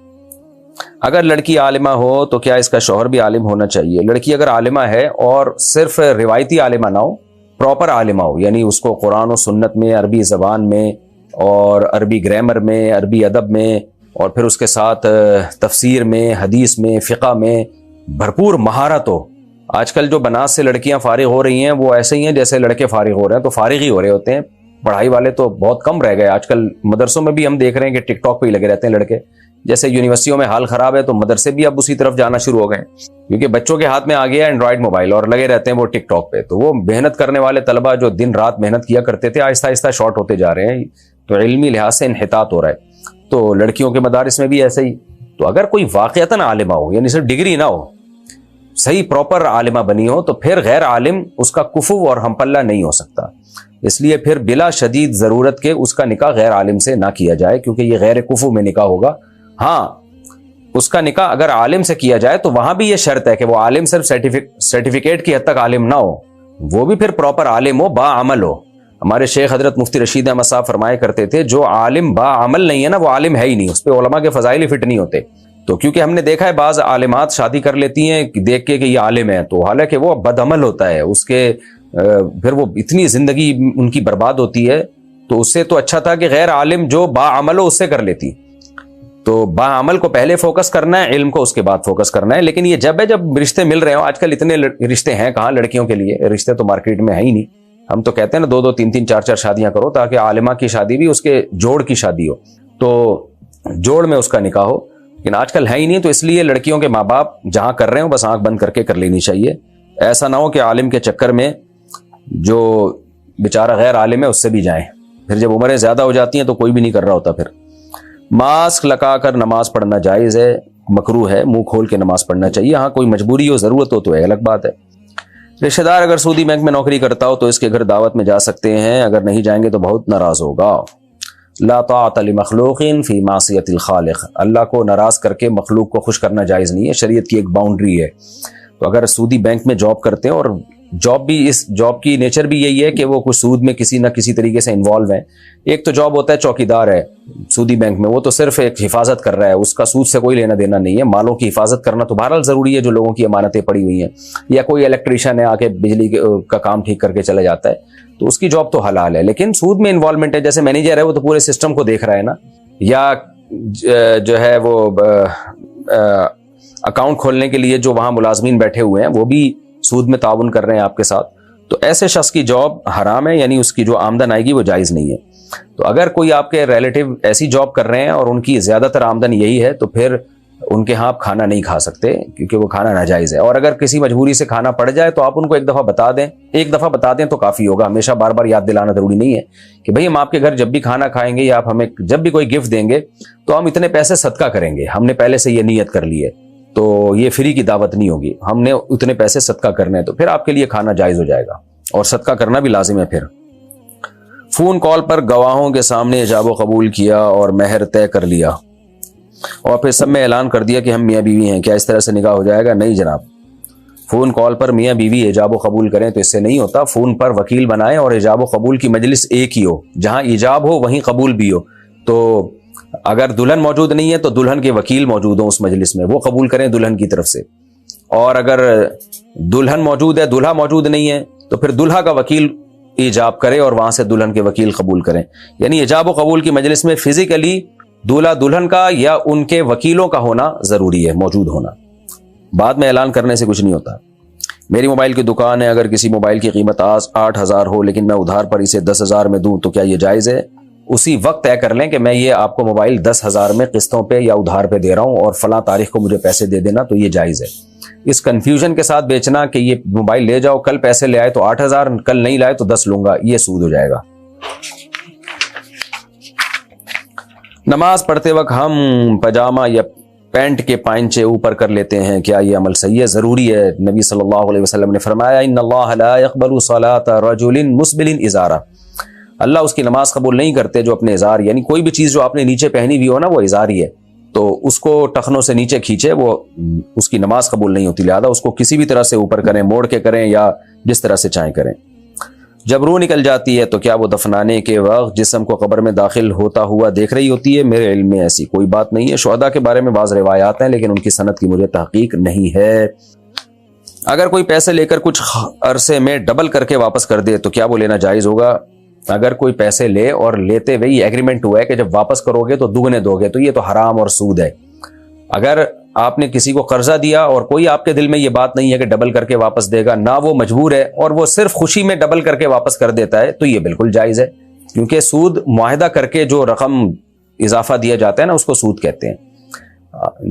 اگر لڑکی عالمہ ہو تو کیا اس کا شوہر بھی عالم ہونا چاہیے؟ لڑکی اگر عالمہ ہے اور صرف روایتی عالمہ نہ ہو, پراپر عالمہ ہو, یعنی اس کو قرآن و سنت میں, عربی زبان میں اور عربی گرامر میں, عربی ادب میں, اور پھر اس کے ساتھ تفسیر میں, حدیث میں, فقہ میں بھرپور مہارت ہو. آج کل جو بنات سے لڑکیاں فارغ ہو رہی ہیں وہ ایسے ہی ہیں جیسے لڑکے فارغ ہو رہے ہیں, تو فارغ ہی ہو رہے ہوتے ہیں. پڑھائی والے تو بہت کم رہ گئے. آج کل مدرسوں میں بھی ہم دیکھ رہے ہیں کہ ٹک ٹاک پہ ہی لگے رہتے ہیں لڑکے. جیسے یونیورسٹیوں میں حال خراب ہے تو مدرسے بھی اب اسی طرف جانا شروع ہو گئے, کیونکہ بچوں کے ہاتھ میں آ گیا اینڈرائڈ موبائل اور لگے رہتے ہیں وہ ٹک ٹاک پہ. تو وہ محنت کرنے والے طلبہ جو دن رات محنت کیا کرتے تھے آہستہ آہستہ شارٹ ہوتے جا رہے ہیں. تو علمی لحاظ سے انحطاط ہو رہا ہے. تو لڑکیوں کے مدارس میں بھی ایسے ہی. تو اگر کوئی واقعتاً عالمہ ہو, یعنی صرف ڈگری نہ ہو, صحیح پراپر عالمہ بنی ہو, تو پھر غیر عالم اس کا کفو اور ہم پلہ نہیں ہو سکتا. اس لیے پھر بلا شدید ضرورت کے اس کا نکاح غیر عالم سے نہ کیا جائے, کیونکہ یہ غیر کفو میں نکاح ہوگا. ہاں اس کا نکاح اگر عالم سے کیا جائے تو وہاں بھی یہ شرط ہے کہ وہ عالم صرف سرٹیفکیٹ کی حد تک عالم نہ ہو, وہ بھی پھر پراپر عالم ہو, با عمل ہو. ہمارے شیخ حضرت مفتی رشید احمد صاحب فرمایا کرتے تھے جو عالم با عمل نہیں ہے نا وہ عالم ہے ہی نہیں, اس پہ علماء کے فضائل ہی فٹ نہیں ہوتے. تو کیونکہ ہم نے دیکھا ہے بعض عالمات شادی کر لیتی ہیں دیکھ کے کہ یہ عالم ہے, تو حالانکہ وہ بد عمل ہوتا ہے, اس کے پھر وہ اتنی زندگی ان کی برباد ہوتی ہے. تو اس سے تو اچھا تھا کہ غیر عالم جو با عمل ہو اس سے کر لیتی. تو با عمل کو پہلے فوکس کرنا ہے, علم کو اس کے بعد فوکس کرنا ہے. لیکن یہ جب رشتے مل رہے ہوں, آج کل اتنے رشتے ہیں کہاں لڑکیوں کے لیے, رشتے تو مارکیٹ میں ہے ہی نہیں. ہم تو کہتے ہیں نا 2-2, 3-3, 4-4 شادیاں کرو تاکہ عالمہ کی شادی بھی اس کے جوڑ کی شادی ہو, تو جوڑ میں اس کا نکاح ہو. لیکن آج کل ہے ہی نہیں, تو اس لیے لڑکیوں کے ماں باپ جہاں کر رہے ہوں بس آنکھ بند کر کے کر لینی چاہیے. ایسا نہ ہو کہ عالم کے چکر میں جو بیچارہ غیر عالم ہے اس سے بھی جائیں, پھر جب عمریں زیادہ ہو جاتی ہیں تو کوئی بھی نہیں کر رہا ہوتا. پھر ماسک لگا کر نماز پڑھنا جائز ہے؟ مکروہ ہے، منہ کھول کے نماز پڑھنا چاہیے. ہاں کوئی مجبوری ہو، ضرورت ہو تو ہے الگ بات ہے. رشتہ دار اگر سعودی بینک میں نوکری کرتا ہو تو اس کے گھر دعوت میں جا سکتے ہیں، اگر نہیں جائیں گے تو بہت ناراض ہوگا. لا طاعت لمخلوق فی معصیت الخالق، اللہ کو ناراض کر کے مخلوق کو خوش کرنا جائز نہیں ہے، شریعت کی ایک باؤنڈری ہے. تو اگر سعودی بینک میں جاب کرتے ہیں، اور جاب بھی، اس جاب کی نیچر بھی یہی ہے کہ وہ کچھ سود میں کسی نہ کسی طریقے سے انوالو ہیں. ایک تو جاب ہوتا ہے چوکیدار ہے سعودی بینک میں، وہ تو صرف ایک حفاظت کر رہا ہے، اس کا سود سے کوئی لینا دینا نہیں ہے. مالوں کی حفاظت کرنا تو بہرحال ضروری ہے جو لوگوں کی امانتیں پڑی ہوئی ہیں، یا کوئی الیکٹریشین ہے آ کے بجلی کا کام ٹھیک کر کے چلا جاتا ہے، تو اس کی جاب تو حلال ہے. لیکن سود میں انوالومنٹ ہے، جیسے مینیجر ہے وہ تو پورے سسٹم کو دیکھ رہا ہے نا، یا جو ہے وہ اکاؤنٹ کھولنے کے لیے جو وہاں ملازمین بیٹھے ہوئے ہیں وہ بھی سود میں تعاون کر رہے ہیں آپ کے ساتھ، تو ایسے شخص کی جاب حرام ہے، یعنی اس کی جو آمدن آئے گی وہ جائز نہیں ہے. تو اگر کوئی آپ کے ریلیٹیو ایسی جاب کر رہے ہیں اور ان کی زیادہ تر آمدن یہی ہے تو پھر ان کے ہاں آپ کھانا نہیں کھا سکتے، کیونکہ وہ کھانا ناجائز ہے. اور اگر کسی مجبوری سے کھانا پڑ جائے تو آپ ان کو ایک دفعہ بتا دیں تو کافی ہوگا. ہمیشہ بار بار یاد دلانا ضروری نہیں ہے کہ بھئی ہم آپ کے گھر جب بھی کھانا کھائیں گے یا آپ ہمیں جب بھی کوئی گفٹ دیں گے تو ہم اتنے پیسے صدقہ کریں گے، ہم نے پہلے سے یہ نیت کر لی ہے، تو یہ فری کی دعوت نہیں ہوگی، ہم نے اتنے پیسے صدقہ کرنے ہیں، تو پھر آپ کے لیے کھانا جائز ہو جائے گا اور صدقہ کرنا بھی لازم ہے. پھر فون کال پر گواہوں کے سامنے ایجاب و قبول کیا اور مہر طے کر لیا اور پھر سب میں اعلان کر دیا کہ ہم میاں بیوی ہیں، کیا اس طرح سے نکاح ہو جائے گا؟ نہیں جناب، فون کال پر میاں بیوی ایجاب و قبول کریں تو اس سے نہیں ہوتا. فون پر وکیل بنائیں اور ایجاب و قبول کی مجلس ایک ہی ہو، جہاں ایجاب ہو وہیں قبول بھی ہو. تو اگر دلہن موجود نہیں ہے تو دلہن کے وکیل موجود ہوں اس مجلس میں، وہ قبول کریں دلہن کی طرف سے. اور اگر دلہن موجود ہے، دلہا موجود نہیں ہے، تو پھر دلہا کا وکیل ایجاب کرے اور وہاں سے دلہن کے وکیل قبول کریں. یعنی ایجاب و قبول کی مجلس میں فزیکلی دولہا دلہن کا یا ان کے وکیلوں کا ہونا ضروری ہے، موجود ہونا. بعد میں اعلان کرنے سے کچھ نہیں ہوتا. میری موبائل کی دکان ہے، اگر کسی موبائل کی قیمت 8,000 ہو لیکن میں ادھار پر اسے 10,000 میں دوں تو کیا یہ جائز ہے؟ اسی وقت طے کر لیں کہ میں یہ آپ کو موبائل 10,000 میں قسطوں پہ یا ادھار پہ دے رہا ہوں اور فلاں تاریخ کو مجھے پیسے دے دینا، تو یہ جائز ہے. اس کنفیوژن کے ساتھ بیچنا کہ یہ موبائل لے جاؤ، کل پیسے لے آئے تو 8,000، کل نہیں لائے تو 10 لوں گا، یہ سود ہو جائے گا. نماز پڑھتے وقت ہم پاجامہ یا پینٹ کے پائنچے اوپر کر لیتے ہیں، کیا یہ عمل صحیح ہے؟ ضروری ہے. نبی صلی اللہ علیہ وسلم نے فرمایا ان اللہ لا يقبل صلاة رجل مسبل ازارہ، اللہ اس کی نماز قبول نہیں کرتے جو اپنے ازار، یعنی کوئی بھی چیز جو آپ نے نیچے پہنی ہوئی ہو نا وہ ازار ہی ہے، تو اس کو ٹخنوں سے نیچے کھینچے، وہ اس کی نماز قبول نہیں ہوتی. لہذا اس کو کسی بھی طرح سے اوپر کریں، موڑ کے کریں یا جس طرح سے چاہیں کریں. جب روح نکل جاتی ہے تو کیا وہ دفنانے کے وقت جسم کو قبر میں داخل ہوتا ہوا دیکھ رہی ہوتی ہے؟ میرے علم میں ایسی کوئی بات نہیں ہے. شہداء کے بارے میں بعض روایات ہیں لیکن ان کی سند کی مجھے تحقیق نہیں ہے. اگر کوئی پیسے لے کر کچھ عرصے میں ڈبل کر کے واپس کر دے تو کیا وہ لینا جائز ہوگا؟ اگر کوئی پیسے لے اور لیتے ہوئے یہ ایگریمنٹ ہوا ہے کہ جب واپس کرو گے تو دگنے دو گے، تو یہ تو حرام اور سود ہے. اگر آپ نے کسی کو قرضہ دیا اور کوئی آپ کے دل میں یہ بات نہیں ہے کہ ڈبل کر کے واپس دے گا، نہ وہ مجبور ہے اور وہ صرف خوشی میں ڈبل کر کے واپس کر دیتا ہے، تو یہ بالکل جائز ہے. کیونکہ سود معاہدہ کر کے جو رقم اضافہ دیا جاتا ہے نا اس کو سود کہتے ہیں.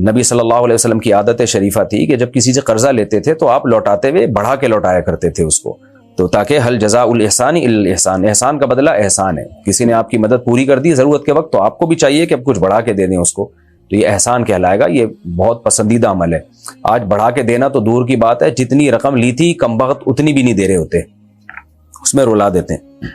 نبی صلی اللہ علیہ وسلم کی عادت شریفہ تھی کہ جب کسی سے قرضہ لیتے تھے تو آپ لوٹاتے ہوئے بڑھا کے لوٹایا کرتے تھے اس کو، تو تاکہ حل جزاء الاحسان الا الاحسان، احسان کا بدلہ احسان ہے. کسی نے آپ کی مدد پوری کر دی ضرورت کے وقت تو آپ کو بھی چاہیے کہ اب کچھ بڑھا کے دے دیں اس کو، تو یہ احسان کہلائے گا. یہ بہت پسندیدہ عمل ہے. آج بڑھا کے دینا تو دور کی بات ہے، جتنی رقم لی تھی کم بخت اتنی بھی نہیں دے رہے ہوتے، اس میں رلا دیتے ہیں.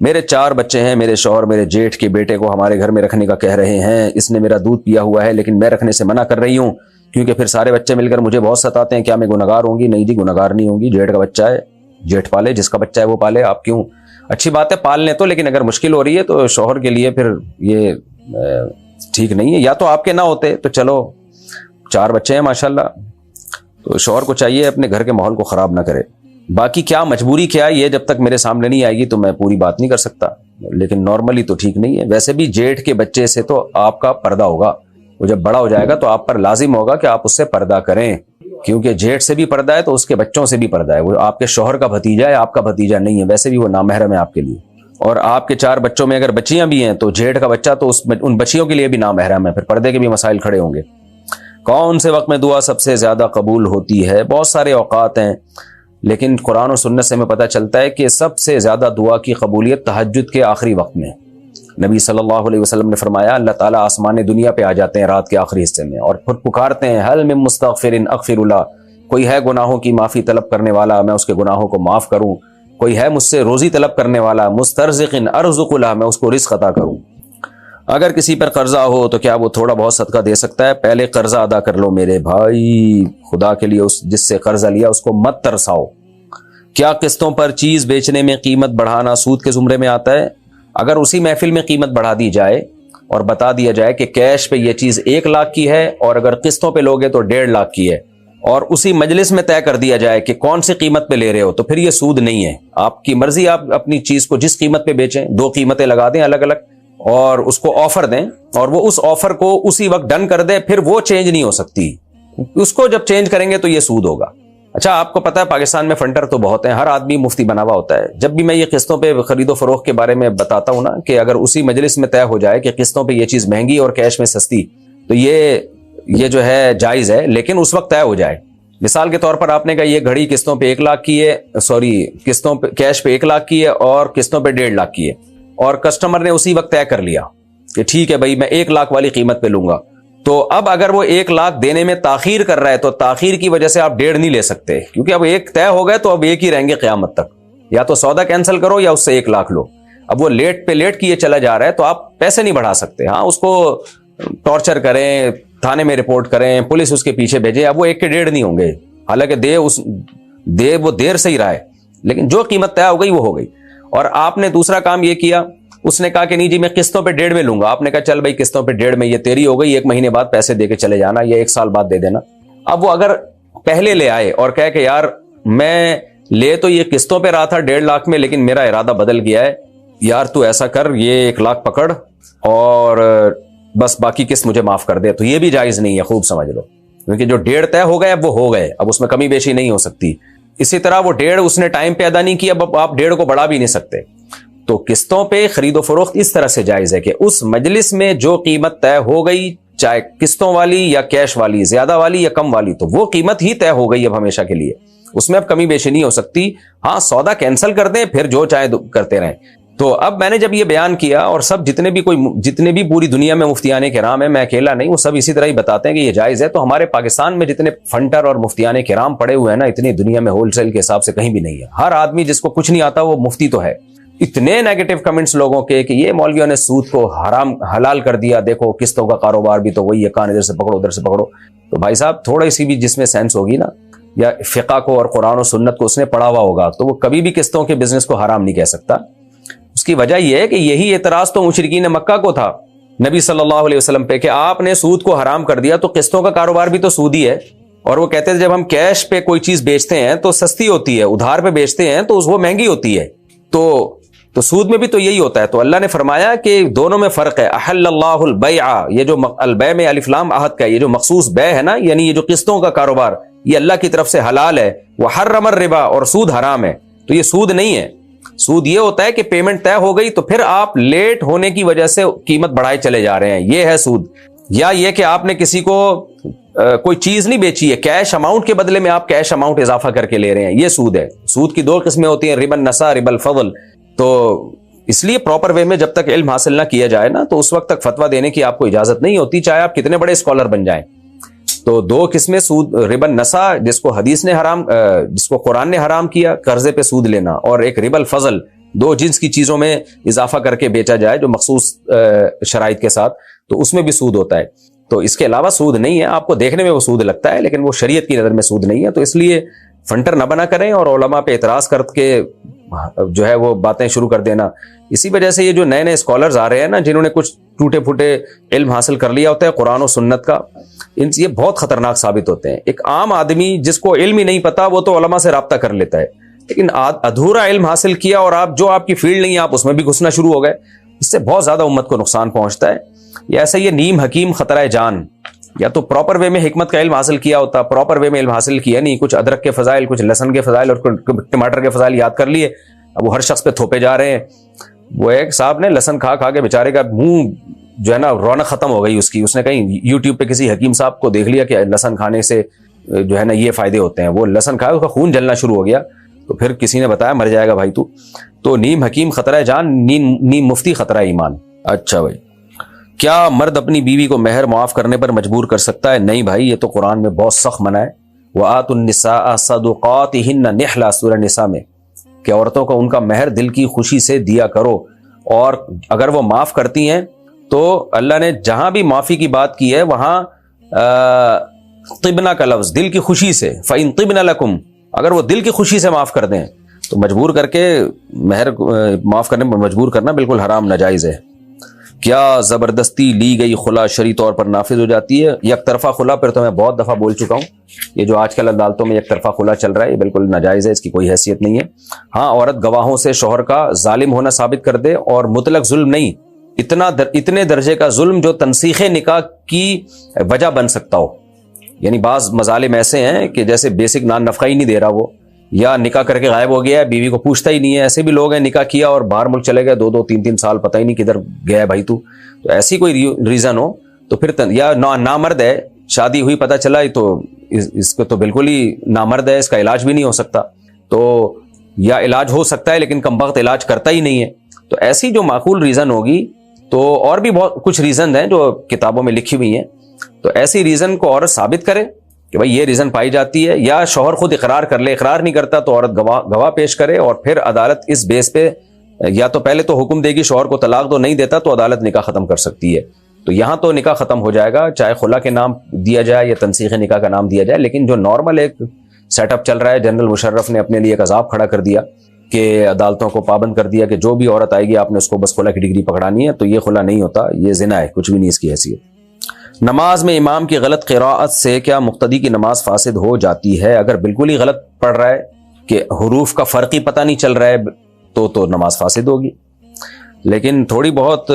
میرے 4 بچے ہیں، میرے شوہر میرے جیٹھ کے بیٹے کو ہمارے گھر میں رکھنے کا کہہ رہے ہیں. اس نے میرا دودھ پیا ہوا ہے لیکن میں رکھنے سے منع کر رہی ہوں کیونکہ پھر سارے بچے مل کر مجھے بہت ستاتے ہیں. کیا میں گنہگار ہوں گی؟ نہیں جی، گنہگار نہیں ہوں گی. جیٹھ کا بچہ ہے، جیٹھ پالے، جس کا بچہ ہے وہ پالے. آپ کیوں؟ اچھی بات ہے پال لیں تو، لیکن اگر مشکل ہو رہی ہے تو شوہر کے لیے پھر یہ ٹھیک نہیں ہے. یا تو آپ کے نہ ہوتے تو چلو، 4 بچے ہیں ماشاءاللہ، تو شوہر کو چاہیے اپنے گھر کے ماحول کو خراب نہ کرے. باقی کیا مجبوری کیا ہے یہ جب تک میرے سامنے نہیں آئے گی تو میں پوری بات نہیں کر سکتا، لیکن نارملی تو ٹھیک نہیں ہے. ویسے بھی جیٹھ کے بچے سے تو آپ کا پردہ ہوگا، وہ جب بڑا ہو جائے گا تو آپ پر لازم ہوگا کہ آپ اس سے پردہ کریں، کیونکہ جیٹھ سے بھی پردہ ہے تو اس کے بچوں سے بھی پردہ ہے. وہ آپ کے شوہر کا بھتیجا ہے، آپ کا بھتیجا نہیں ہے، ویسے بھی وہ نامحرم ہے آپ کے لیے. اور آپ کے 4 بچوں میں اگر بچیاں بھی ہیں تو جیٹھ کا بچہ تو ان بچیوں کے لیے بھی نامحرم ہے، پھر پردے کے بھی مسائل کھڑے ہوں گے. کون سے وقت میں دعا سب سے زیادہ قبول ہوتی ہے؟ بہت سارے اوقات ہیں، لیکن قرآن و سنت سے ہمیں پتہ چلتا ہے کہ سب سے زیادہ دعا کی قبولیت تہجد کے آخری وقت میں. نبی صلی اللہ علیہ وسلم نے فرمایا اللہ تعالیٰ آسمان دنیا پہ آ جاتے ہیں رات کے آخری حصے میں اور پھر پکارتے ہیں حل من مستغفر اغفر اللہ، کوئی ہے گناہوں کی معافی طلب کرنے والا میں اس کے گناہوں کو معاف کروں، کوئی ہے مجھ سے روزی طلب کرنے والا مسترزق ارزق اللہ، میں اس کو رزق عطا کروں۔ اگر کسی پر قرضہ ہو تو کیا وہ تھوڑا بہت صدقہ دے سکتا ہے؟ پہلے قرضہ ادا کر لو میرے بھائی، خدا کے لیے اس جس سے قرضہ لیا اس کو مت ترساؤ۔ کیا قسطوں پر چیز بیچنے میں قیمت بڑھانا سود کے زمرے میں آتا ہے؟ اگر اسی محفل میں قیمت بڑھا دی جائے اور بتا دیا جائے کہ کیش پہ یہ چیز 1 لاکھ کی ہے اور اگر قسطوں پہ لوگے تو 1.5 لاکھ کی ہے، اور اسی مجلس میں طے کر دیا جائے کہ کون سی قیمت پہ لے رہے ہو، تو پھر یہ سود نہیں ہے، آپ کی مرضی، آپ اپنی چیز کو جس قیمت پہ بیچیں، 2 قیمتیں لگا دیں الگ الگ اور اس کو آفر دیں اور وہ اس آفر کو اسی وقت ڈن کر دے، پھر وہ چینج نہیں ہو سکتی، اس کو جب چینج کریں گے تو یہ سود ہوگا۔ اچھا آپ کو پتا ہے پاکستان میں فنٹر تو بہت ہیں، ہر آدمی مفتی بنا ہوا ہوتا ہے۔ جب بھی میں یہ قسطوں پہ خرید و فروخت کے بارے میں بتاتا ہوں نا کہ اگر اسی مجلس میں طے ہو جائے کہ قسطوں پہ یہ چیز مہنگی اور کیش میں سستی، تو یہ جو ہے جائز ہے، لیکن اس وقت طے ہو جائے۔ مثال کے طور پر آپ نے کہا یہ گھڑی قسطوں پہ 1 لاکھ کی ہے، قسطوں پہ کیش پہ 1 لاکھ کی ہے اور قسطوں پہ 1.5 لاکھ کی ہے، اور کسٹمر نے اسی وقت طے کر لیا کہ ٹھیک ہے بھائی میں 1 لاکھ والی قیمت پہ لوں گا، تو اب اگر وہ 1 لاکھ دینے میں تاخیر کر رہا ہے تو تاخیر کی وجہ سے آپ 1.5 نہیں لے سکتے، کیونکہ اب 1 طے ہو گئے تو اب 1 ہی رہیں گے قیامت تک، یا تو سودا کینسل کرو یا اس سے 1 لاکھ لو۔ اب وہ لیٹ پہ لیٹ کیے چلا جا رہا ہے تو آپ پیسے نہیں بڑھا سکتے، ہاں اس کو ٹارچر کریں، تھانے میں رپورٹ کریں، پولیس اس کے پیچھے بھیجے، اب وہ 1 کے 1.5 نہیں ہوں گے، حالانکہ وہ دیر سے ہی رہا ہے، لیکن جو قیمت طے ہو گئی وہ ہو گئی۔ اور آپ نے دوسرا کام یہ کیا، اس نے کہا کہ نہیں جی میں قسطوں پہ 1.5 میں لوں گا، آپ نے کہا چل بھائی قسطوں پہ 1.5 میں یہ تیری ہو گئی، 1 مہینے بعد پیسے دے کے چلے جانا یا 1 سال بعد دے دینا۔ اب وہ اگر پہلے لے آئے اور کہے کہ یار میں لے تو یہ قسطوں پہ رہا تھا 1.5 لاکھ میں، لیکن میرا ارادہ بدل گیا ہے، یار تو ایسا کر یہ 1 لاکھ پکڑ اور بس باقی قسط مجھے معاف کر دے، تو یہ بھی جائز نہیں ہے، خوب سمجھ لو، کیونکہ جو 1.5 طے ہو گئے اب وہ ہو گئے، اب اس میں کمی بیشی نہیں ہو سکتی۔ اسی طرح وہ 1.5 اس نے ٹائم پہ ادا نہیں کیا، اب آپ 1.5 کو بڑھا بھی نہیں سکتے۔ تو قسطوں پہ خرید و فروخت اس طرح سے جائز ہے کہ اس مجلس میں جو قیمت طے ہو گئی، چاہے قسطوں والی یا کیش والی، زیادہ والی یا کم والی، تو وہ قیمت ہی طے ہو گئی اب ہمیشہ کے لیے، اس میں اب کمی بیشی نہیں ہو سکتی۔ ہاں سودا کینسل کر دیں، پھر جو چاہے کرتے رہیں۔ تو اب میں نے جب یہ بیان کیا، اور سب جتنے بھی پوری دنیا میں مفتیان کرام ہیں، میں اکیلا نہیں، وہ سب اسی طرح ہی بتاتے ہیں کہ یہ جائز ہے، تو ہمارے پاکستان میں جتنے فنٹر اور مفتیان کرام پڑے ہوئے ہیں نا، اتنی دنیا میں ہول سیل کے حساب سے کہیں بھی نہیں ہے۔ ہر آدمی جس کو کچھ نہیں آتا وہ مفتی تو ہے۔ اتنے نیگیٹو کمنٹس لوگوں کے کہ یہ مولویوں نے سود کو حرام حلال کر دیا، دیکھو قسطوں کا کاروبار بھی تو وہی ہے، کان ادھر سے پکڑو ادھر سے پکڑو۔ تو بھائی صاحب تھوڑی سی بھی جس میں سینس ہوگی نا، یا فقہ کو اور قرآن و سنت کو اس نے پڑھا ہوا ہوگا، تو وہ کبھی بھی قسطوں کے بزنس کو حرام نہیں کہہ سکتا۔ اس کی وجہ یہ ہے کہ یہی اعتراض تو مشرکین مکہ کو تھا نبی صلی اللہ علیہ وسلم پہ، کہ آپ نے سود کو حرام کر دیا، تو قسطوں کا کاروبار بھی تو سود ہی ہے۔ اور وہ کہتے تھے جب ہم کیش پہ کوئی چیز بیچتے ہیں تو سستی ہوتی ہے، ادھار پہ بیچتے ہیں تو وہ مہنگی ہوتی ہے، تو سود میں بھی تو یہی ہوتا ہے۔ تو اللہ نے فرمایا کہ دونوں میں فرق ہے۔ احل اللہ البیع، یہ جو البیع میں الف لام عہد کا، یہ جو مخصوص بیع ہے نا، یعنی یہ جو قسطوں کا کاروبار، یہ اللہ کی طرف سے حلال ہے۔ وحرم الربا، اور سود حرام ہے۔ تو یہ سود نہیں ہے، سود یہ ہوتا ہے کہ پیمنٹ طے ہو گئی تو پھر آپ لیٹ ہونے کی وجہ سے قیمت بڑھائے چلے جا رہے ہیں، یہ ہے سود۔ یا یہ کہ آپ نے کسی کو کوئی چیز نہیں بیچی ہے، کیش اماؤنٹ کے بدلے میں آپ کیش اماؤنٹ اضافہ کر کے لے رہے ہیں، یہ سود ہے۔ سود کی 2 قسمیں ہوتی ہیں، ربا النسا، ربا الفضل۔ تو اس لیے پراپر وے میں جب تک علم حاصل نہ کیا جائے نا، تو اس وقت تک فتویٰ دینے کی آپ کو اجازت نہیں ہوتی، چاہے آپ کتنے بڑے اسکالر بن جائیں۔ تو 2 قسمیں سود، ربا النسا جس کو حدیث نے حرام، جس کو قرآن نے حرام کیا، قرضے پہ سود لینا، اور ایک ربا الفضل، 2 جنس کی چیزوں میں اضافہ کر کے بیچا جائے جو مخصوص شرائط کے ساتھ، تو اس میں بھی سود ہوتا ہے۔ تو اس کے علاوہ سود نہیں ہے، آپ کو دیکھنے میں وہ سود لگتا ہے لیکن وہ شریعت کی نظر میں سود نہیں ہے۔ تو اس لیے فنٹر نہ بنا کریں اور علماء پہ اعتراض کر کے جو ہے وہ باتیں شروع کر دینا۔ اسی وجہ سے یہ جو نئے اسکالرز آ رہے ہیں نا، جنہوں نے کچھ ٹوٹے پھوٹے علم حاصل کر لیا ہوتا ہے قرآن و سنت کا، یہ بہت خطرناک ثابت ہوتے ہیں۔ ایک عام آدمی جس کو علم ہی نہیں پتا، وہ تو علماء سے رابطہ کر لیتا ہے، لیکن ادھورا علم حاصل کیا اور آپ جو آپ کی فیلڈ نہیں ہے آپ اس میں بھی گھسنا شروع ہو گئے، اس سے بہت زیادہ امت کو نقصان پہنچتا ہے۔ یا ایسا یہ نیم حکیم خطرہ جان، یا تو پراپر وے میں حکمت کا علم حاصل کیا ہوتا، پراپر وے میں علم حاصل کیا نہیں، کچھ ادرک کے فضائل، کچھ لہسن کے فضائل اور ٹماٹر کے فضائل یاد کر لیے، اب وہ ہر شخص پہ تھوپے جا رہے ہیں۔ وہ ایک صاحب نے لہسن کھا کھا کے بیچارے کا منہ جو ہے نا رونق ختم ہو گئی اس کی، اس نے کہیں یوٹیوب پہ کسی حکیم صاحب کو دیکھ لیا کہ لہسن کھانے سے جو ہے نا یہ فائدے ہوتے ہیں، وہ لہسن کھایا اس کا خون جلنا شروع ہو گیا، تو پھر کسی نے بتایا مر جائے گا بھائی تو نیم حکیم خطرہ جان، نیم مفتی خطرہ ایمان۔ اچھا بھائی، کیا مرد اپنی بیوی کو مہر معاف کرنے پر مجبور کر سکتا ہے؟ نہیں بھائی، یہ تو قرآن میں بہت سخت منع ہے. وَآتُوا النِّسَاءَ صَدُقَاتِهِنَّ نِحْلًا، سورہ نساء میں، کہ عورتوں کو ان کا مہر دل کی خوشی سے دیا کرو، اور اگر وہ معاف کرتی ہیں تو اللہ نے جہاں بھی معافی کی بات کی ہے وہاں طبنا کا لفظ، دل کی خوشی سے. فَإِن طِبْنَ لَكُمْ، اگر وہ دل کی خوشی سے معاف کر دیں تو مجبور کر کے مہر معاف کرنے پر مجبور کرنا بالکل حرام ناجائز ہے. کیا زبردستی لی گئی خلا شرعی طور پر نافذ ہو جاتی ہے؟ یک طرفہ خلا پر تو میں بہت دفعہ بول چکا ہوں، یہ جو آج کل عدالتوں میں یک طرفہ خلا چل رہا ہے یہ بالکل ناجائز ہے، اس کی کوئی حیثیت نہیں ہے. ہاں، عورت گواہوں سے شوہر کا ظالم ہونا ثابت کر دے، اور مطلق ظلم نہیں، اتنے درجے کا ظلم جو تنسیخ نکاح کی وجہ بن سکتا ہو. یعنی بعض مظالم ایسے ہیں کہ جیسے بیسک نان نفقہ ہی نہیں دے رہا وہ، یا نکاح کر کے غائب ہو گیا ہے، بیوی کو پوچھتا ہی نہیں ہے. ایسے بھی لوگ ہیں نکاح کیا اور باہر ملک چلے گئے، 2-3 سال پتہ ہی نہیں کدھر گیا ہے بھائی تو ایسی کوئی ریزن ہو تو پھر یا نامرد ہے، شادی ہوئی پتہ چلا تو اس کو تو بالکل ہی نامرد ہے، اس کا علاج بھی نہیں ہو سکتا. تو یا علاج ہو سکتا ہے لیکن کم وقت علاج کرتا ہی نہیں ہے. تو ایسی جو معقول ریزن ہوگی، تو اور بھی بہت کچھ ریزن ہیں جو کتابوں میں لکھی ہوئی ہیں، تو ایسی ریزن کو عورت ثابت کرے کہ بھائی یہ ریزن پائی جاتی ہے، یا شوہر خود اقرار کر لے. اقرار نہیں کرتا تو عورت گواہ پیش کرے، اور پھر عدالت اس بیس پہ یا تو پہلے تو حکم دے گی شوہر کو طلاق دو، نہیں دیتا تو عدالت نکاح ختم کر سکتی ہے. تو یہاں تو نکاح ختم ہو جائے گا، چاہے خلا کے نام دیا جائے یا تنسیخ نکاح کا نام دیا جائے. لیکن جو نارمل ایک سیٹ اپ چل رہا ہے، جنرل مشرف نے اپنے لیے ایک عذاب کھڑا کر دیا کہ عدالتوں کو پابند کر دیا کہ جو بھی عورت آئے گی آپ نے اس کو بس خلا کی ڈگری پکڑانی ہے. تو یہ خلا نہیں ہوتا، یہ زنا ہے، کچھ بھی نہیں اس کی حیثیت. نماز میں امام کی غلط قراءت سے کیا مقتدی کی نماز فاسد ہو جاتی ہے؟ اگر بالکل ہی غلط پڑھ رہا ہے کہ حروف کا فرق ہی پتہ نہیں چل رہا ہے تو نماز فاسد ہوگی. لیکن تھوڑی بہت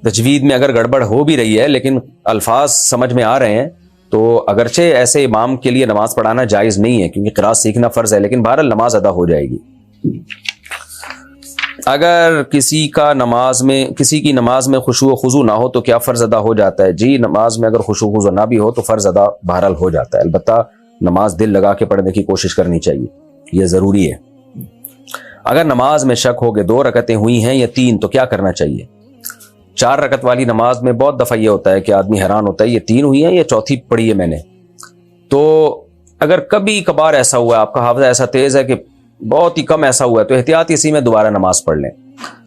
تجوید میں اگر گڑبڑ ہو بھی رہی ہے لیکن الفاظ سمجھ میں آ رہے ہیں تو اگرچہ ایسے امام کے لیے نماز پڑھانا جائز نہیں ہے کیونکہ قراءت سیکھنا فرض ہے، لیکن بہرحال نماز ادا ہو جائے گی. اگر کسی کی نماز میں خشوع و خضوع نہ ہو تو کیا فرض ادا ہو جاتا ہے؟ جی، نماز میں اگر خشوع و خضوع نہ بھی ہو تو فرض ادا بہرحال ہو جاتا ہے. البتہ نماز دل لگا کے پڑھنے کی کوشش کرنی چاہیے، یہ ضروری ہے. اگر نماز میں شک ہو کہ 2 رکعتیں ہوئی ہیں یا 3 تو کیا کرنا چاہیے؟ 4 رکعت والی نماز میں بہت دفعہ یہ ہوتا ہے کہ آدمی حیران ہوتا ہے یہ 3 ہوئی ہیں یا چوتھی پڑھی ہے میں نے. تو اگر کبھی کبھار ایسا ہوا ہے، آپ کا حافظہ ایسا تیز ہے کہ بہت ہی کم ایسا ہوا ہے، تو احتیاط اسی میں دوبارہ نماز پڑھ لیں.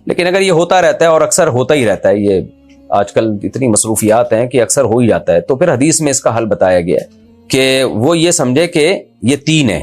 لیکن اگر یہ ہوتا رہتا ہے اور اکثر ہوتا ہی رہتا ہے، یہ آج کل اتنی مصروفیات ہیں کہ اکثر ہو ہی جاتا ہے، تو پھر حدیث میں اس کا حل بتایا گیا ہے کہ وہ یہ سمجھے کہ یہ 3 ہے.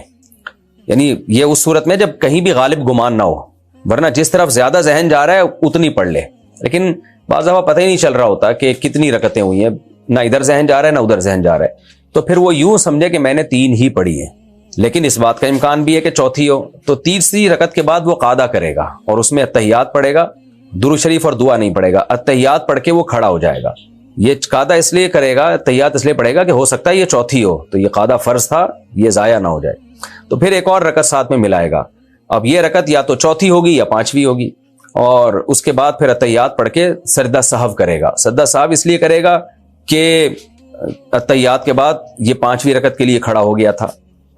یعنی یہ اس صورت میں جب کہیں بھی غالب گمان نہ ہو، ورنہ جس طرف زیادہ ذہن جا رہا ہے اتنی پڑھ لے. لیکن بعض دفعہ پتہ ہی نہیں چل رہا ہوتا کہ کتنی رکعتیں ہوئی ہیں، نہ ادھر ذہن جا رہا ہے نہ ادھر ذہن جا رہا ہے، تو پھر وہ یوں سمجھے کہ میں نے 3 ہی پڑھی ہیں. لیکن اس بات کا امکان بھی ہے کہ چوتھی ہو، تو تیسری رکعت کے بعد وہ قعدہ کرے گا اور اس میں اتحیات پڑھے گا، درود شریف اور دعا نہیں پڑھے گا. اتحیات پڑھ کے وہ کھڑا ہو جائے گا. یہ قعدہ اس لیے کرے گا، اتحیات اس لیے پڑھے گا کہ ہو سکتا ہے یہ چوتھی ہو، تو یہ قعدہ فرض تھا، یہ ضائع نہ ہو جائے. تو پھر ایک اور رکعت ساتھ میں ملائے گا. اب یہ رکعت یا تو چوتھی ہوگی یا 5ویں ہوگی، اور اس کے بعد پھر اتحیات پڑھ کے سجدہ سہو کرے گا. سجدہ سہو اس لیے کرے گا کہ اتحیات کے بعد یہ 5ویں رکعت کے لیے کھڑا ہو گیا تھا،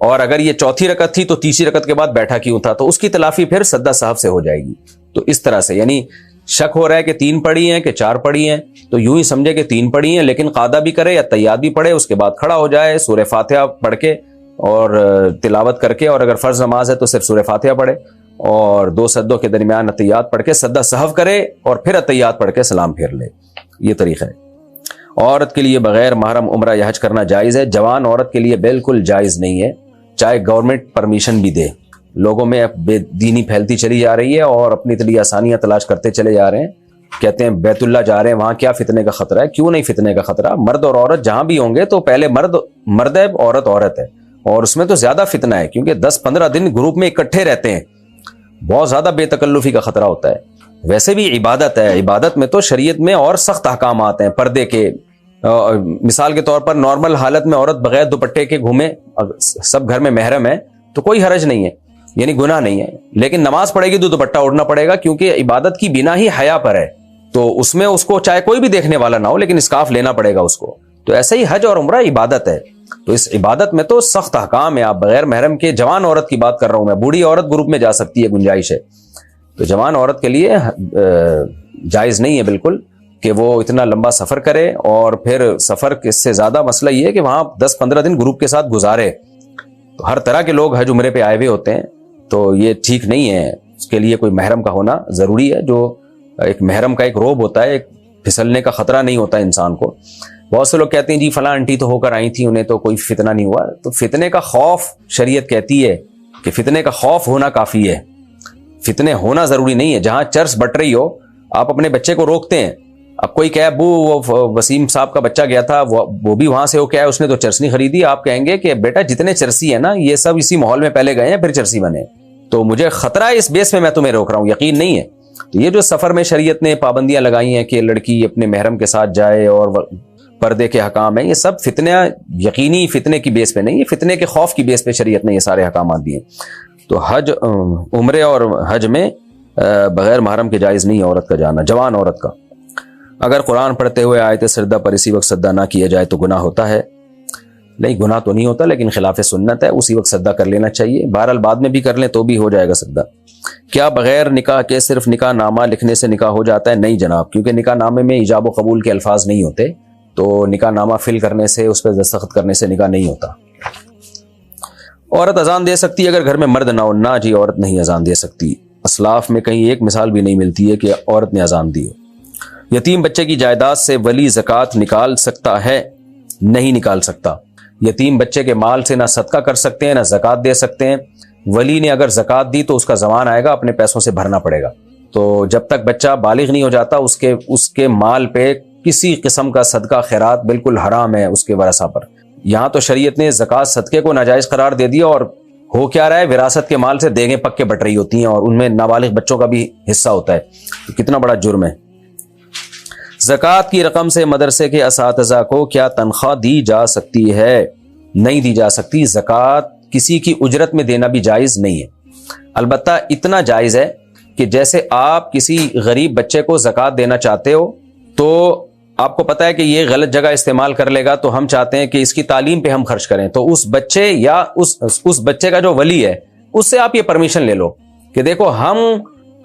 اور اگر یہ چوتھی رکعت تھی تو تیسری رکعت کے بعد بیٹھا کیوں تھا، تو اس کی تلافی پھر سجدہ سہو سے ہو جائے گی. تو اس طرح سے یعنی شک ہو رہا ہے کہ 3 پڑھی ہیں کہ 4 پڑھی ہیں، تو یوں ہی سمجھے کہ 3 پڑھی ہیں، لیکن قعدہ بھی کرے یا اتحیات بھی پڑھے، اس کے بعد کھڑا ہو جائے، سورہ فاتحہ پڑھ کے اور تلاوت کر کے، اور اگر فرض نماز ہے تو صرف سورہ فاتحہ پڑھے اور 2 سجدوں کے درمیان اتحیات پڑھ کے سجدہ سہو کرے اور پھر اتحیات پڑھ کے سلام پھیر لے. یہ طریقہ ہے. عورت کے لیے بغیر محرم عمرہ یا حج کرنا جائز ہے؟ جوان عورت کے لیے بالکل جائز نہیں ہے، چاہے گورنمنٹ پرمیشن بھی دے. لوگوں میں بے دینی پھیلتی چلی جا رہی ہے اور اپنی لیے آسانیاں تلاش کرتے چلے جا رہے ہیں. کہتے ہیں بیت اللہ جا رہے ہیں، وہاں کیا فتنے کا خطرہ ہے؟ کیوں نہیں فتنے کا خطرہ؟ مرد اور عورت جہاں بھی ہوں گے تو پہلے مرد ہے، عورت ہے، اور اس میں تو زیادہ فتنہ ہے کیونکہ 10-15 دن گروپ میں اکٹھے رہتے ہیں، بہت زیادہ بے تکلفی کا خطرہ ہوتا ہے. ویسے بھی عبادت ہے، عبادت میں تو شریعت میں اور سخت احکامات ہیں پردے کے. مثال کے طور پر نارمل حالت میں عورت بغیر دوپٹے کے گھومے، سب گھر میں محرم ہے تو کوئی حرج نہیں ہے، یعنی گناہ نہیں ہے. لیکن نماز پڑھے گی تو دوپٹہ اوڑھنا پڑے گا کیونکہ عبادت کی بنا ہی حیا پر ہے، تو اس میں اس کو چاہے کوئی بھی دیکھنے والا نہ ہو لیکن اسکارف لینا پڑے گا اس کو. تو ایسے ہی حج اور عمرہ عبادت ہے، تو اس عبادت میں تو سخت احکام ہے. آپ بغیر محرم کے جوان عورت کی بات کر رہا ہوں میں، بوڑھی عورت گروپ میں جا سکتی ہے، گنجائش ہے. تو جوان عورت کے لیے جائز نہیں ہے بالکل کہ وہ اتنا لمبا سفر کرے، اور پھر سفر سے زیادہ مسئلہ یہ ہے کہ وہاں 10-15 دن گروپ کے ساتھ گزارے. تو ہر طرح کے لوگ حج عمرے پہ آئے ہوئے ہوتے ہیں، تو یہ ٹھیک نہیں ہے. اس کے لیے کوئی محرم کا ہونا ضروری ہے. جو ایک محرم کا ایک روب ہوتا ہے، ایک پھسلنے کا خطرہ نہیں ہوتا انسان کو. بہت سے لوگ کہتے ہیں جی فلاں آنٹی تو ہو کر آئی تھی، انہیں تو کوئی فتنہ نہیں ہوا. تو فتنے کا خوف شریعت کہتی ہے کہ فتنے کا خوف ہونا کافی ہے، فتنے ہونا ضروری نہیں ہے. جہاں چرس بٹ رہی ہو آپ اپنے بچے کو روکتے ہیں. اب کوئی کہے ابو وہ وسیم صاحب کا بچہ گیا تھا، وہ بھی وہاں سے ہو کے آیا، اس نے تو چرس نہیں خریدی. آپ کہیں گے کہ بیٹا جتنے چرسی ہیں نا یہ سب اسی ماحول میں پہلے گئے ہیں پھر چرسی بنے، تو مجھے خطرہ ہے اس بیس میں تمہیں روک رہا ہوں، یقین نہیں ہے. تو یہ جو سفر میں شریعت نے پابندیاں لگائی ہیں کہ لڑکی اپنے محرم کے ساتھ جائے اور پردے کے حکام ہیں، یہ سب فتنہ یقینی فتنے کی بیس پہ نہیں، یہ فتنے کے خوف کی بیس پہ شریعت نے یہ سارے حکامات دیے. تو حج عمرے اور حج میں بغیر محرم کے جائز نہیں ہے عورت کا جانا، جوان عورت کا. اگر قرآن پڑھتے ہوئے آیت سجدہ پر اسی وقت سجدہ نہ کیا جائے تو گناہ ہوتا ہے؟ نہیں، گناہ تو نہیں ہوتا، لیکن خلاف سنت ہے. اسی وقت سجدہ کر لینا چاہیے. بہرحال بعد میں بھی کر لیں تو بھی ہو جائے گا سجدہ. کیا بغیر نکاح کے صرف نکاح نامہ لکھنے سے نکاح ہو جاتا ہے؟ نہیں جناب، کیونکہ نکاح نامے میں ایجاب و قبول کے الفاظ نہیں ہوتے، تو نکاح نامہ فل کرنے سے، اس پہ دستخط کرنے سے نکاح نہیں ہوتا. عورت اذان دے سکتی ہے اگر گھر میں مرد نہ ہو؟ نہ جی، عورت نہیں اذان دے سکتی. اسلاف میں کہیں ایک مثال بھی نہیں ملتی ہے کہ عورت نے اذان دی. یتیم بچے کی جائیداد سے ولی زکوٰۃ نکال سکتا ہے؟ نہیں نکال سکتا. یتیم بچے کے مال سے نہ صدقہ کر سکتے ہیں نہ زکوٰۃ دے سکتے ہیں. ولی نے اگر زکوٰۃ دی تو اس کا زمان آئے گا، اپنے پیسوں سے بھرنا پڑے گا. تو جب تک بچہ بالغ نہیں ہو جاتا اس کے مال پہ کسی قسم کا صدقہ خیرات بالکل حرام ہے اس کے ورثہ پر. یہاں تو شریعت نے زکوٰۃ صدقے کو ناجائز قرار دے دیا، اور ہو کیا رہا ہے، وراثت کے مال سے دیگیں پکے بٹ رہی ہوتی ہیں اور ان میں نابالغ بچوں کا بھی حصہ ہوتا ہے. تو کتنا بڑا جرم ہے. زکوٰۃ کی رقم سے مدرسے کے اساتذہ کو کیا تنخواہ دی جا سکتی ہے؟ نہیں دی جا سکتی. زکوٰۃ کسی کی اجرت میں دینا بھی جائز نہیں ہے. البتہ اتنا جائز ہے کہ جیسے آپ کسی غریب بچے کو زکوٰۃ دینا چاہتے ہو تو آپ کو پتا ہے کہ یہ غلط جگہ استعمال کر لے گا، تو ہم چاہتے ہیں کہ اس کی تعلیم پہ ہم خرچ کریں. تو اس بچے یا اس بچے کا جو ولی ہے اس سے آپ یہ پرمیشن لے لو کہ دیکھو ہم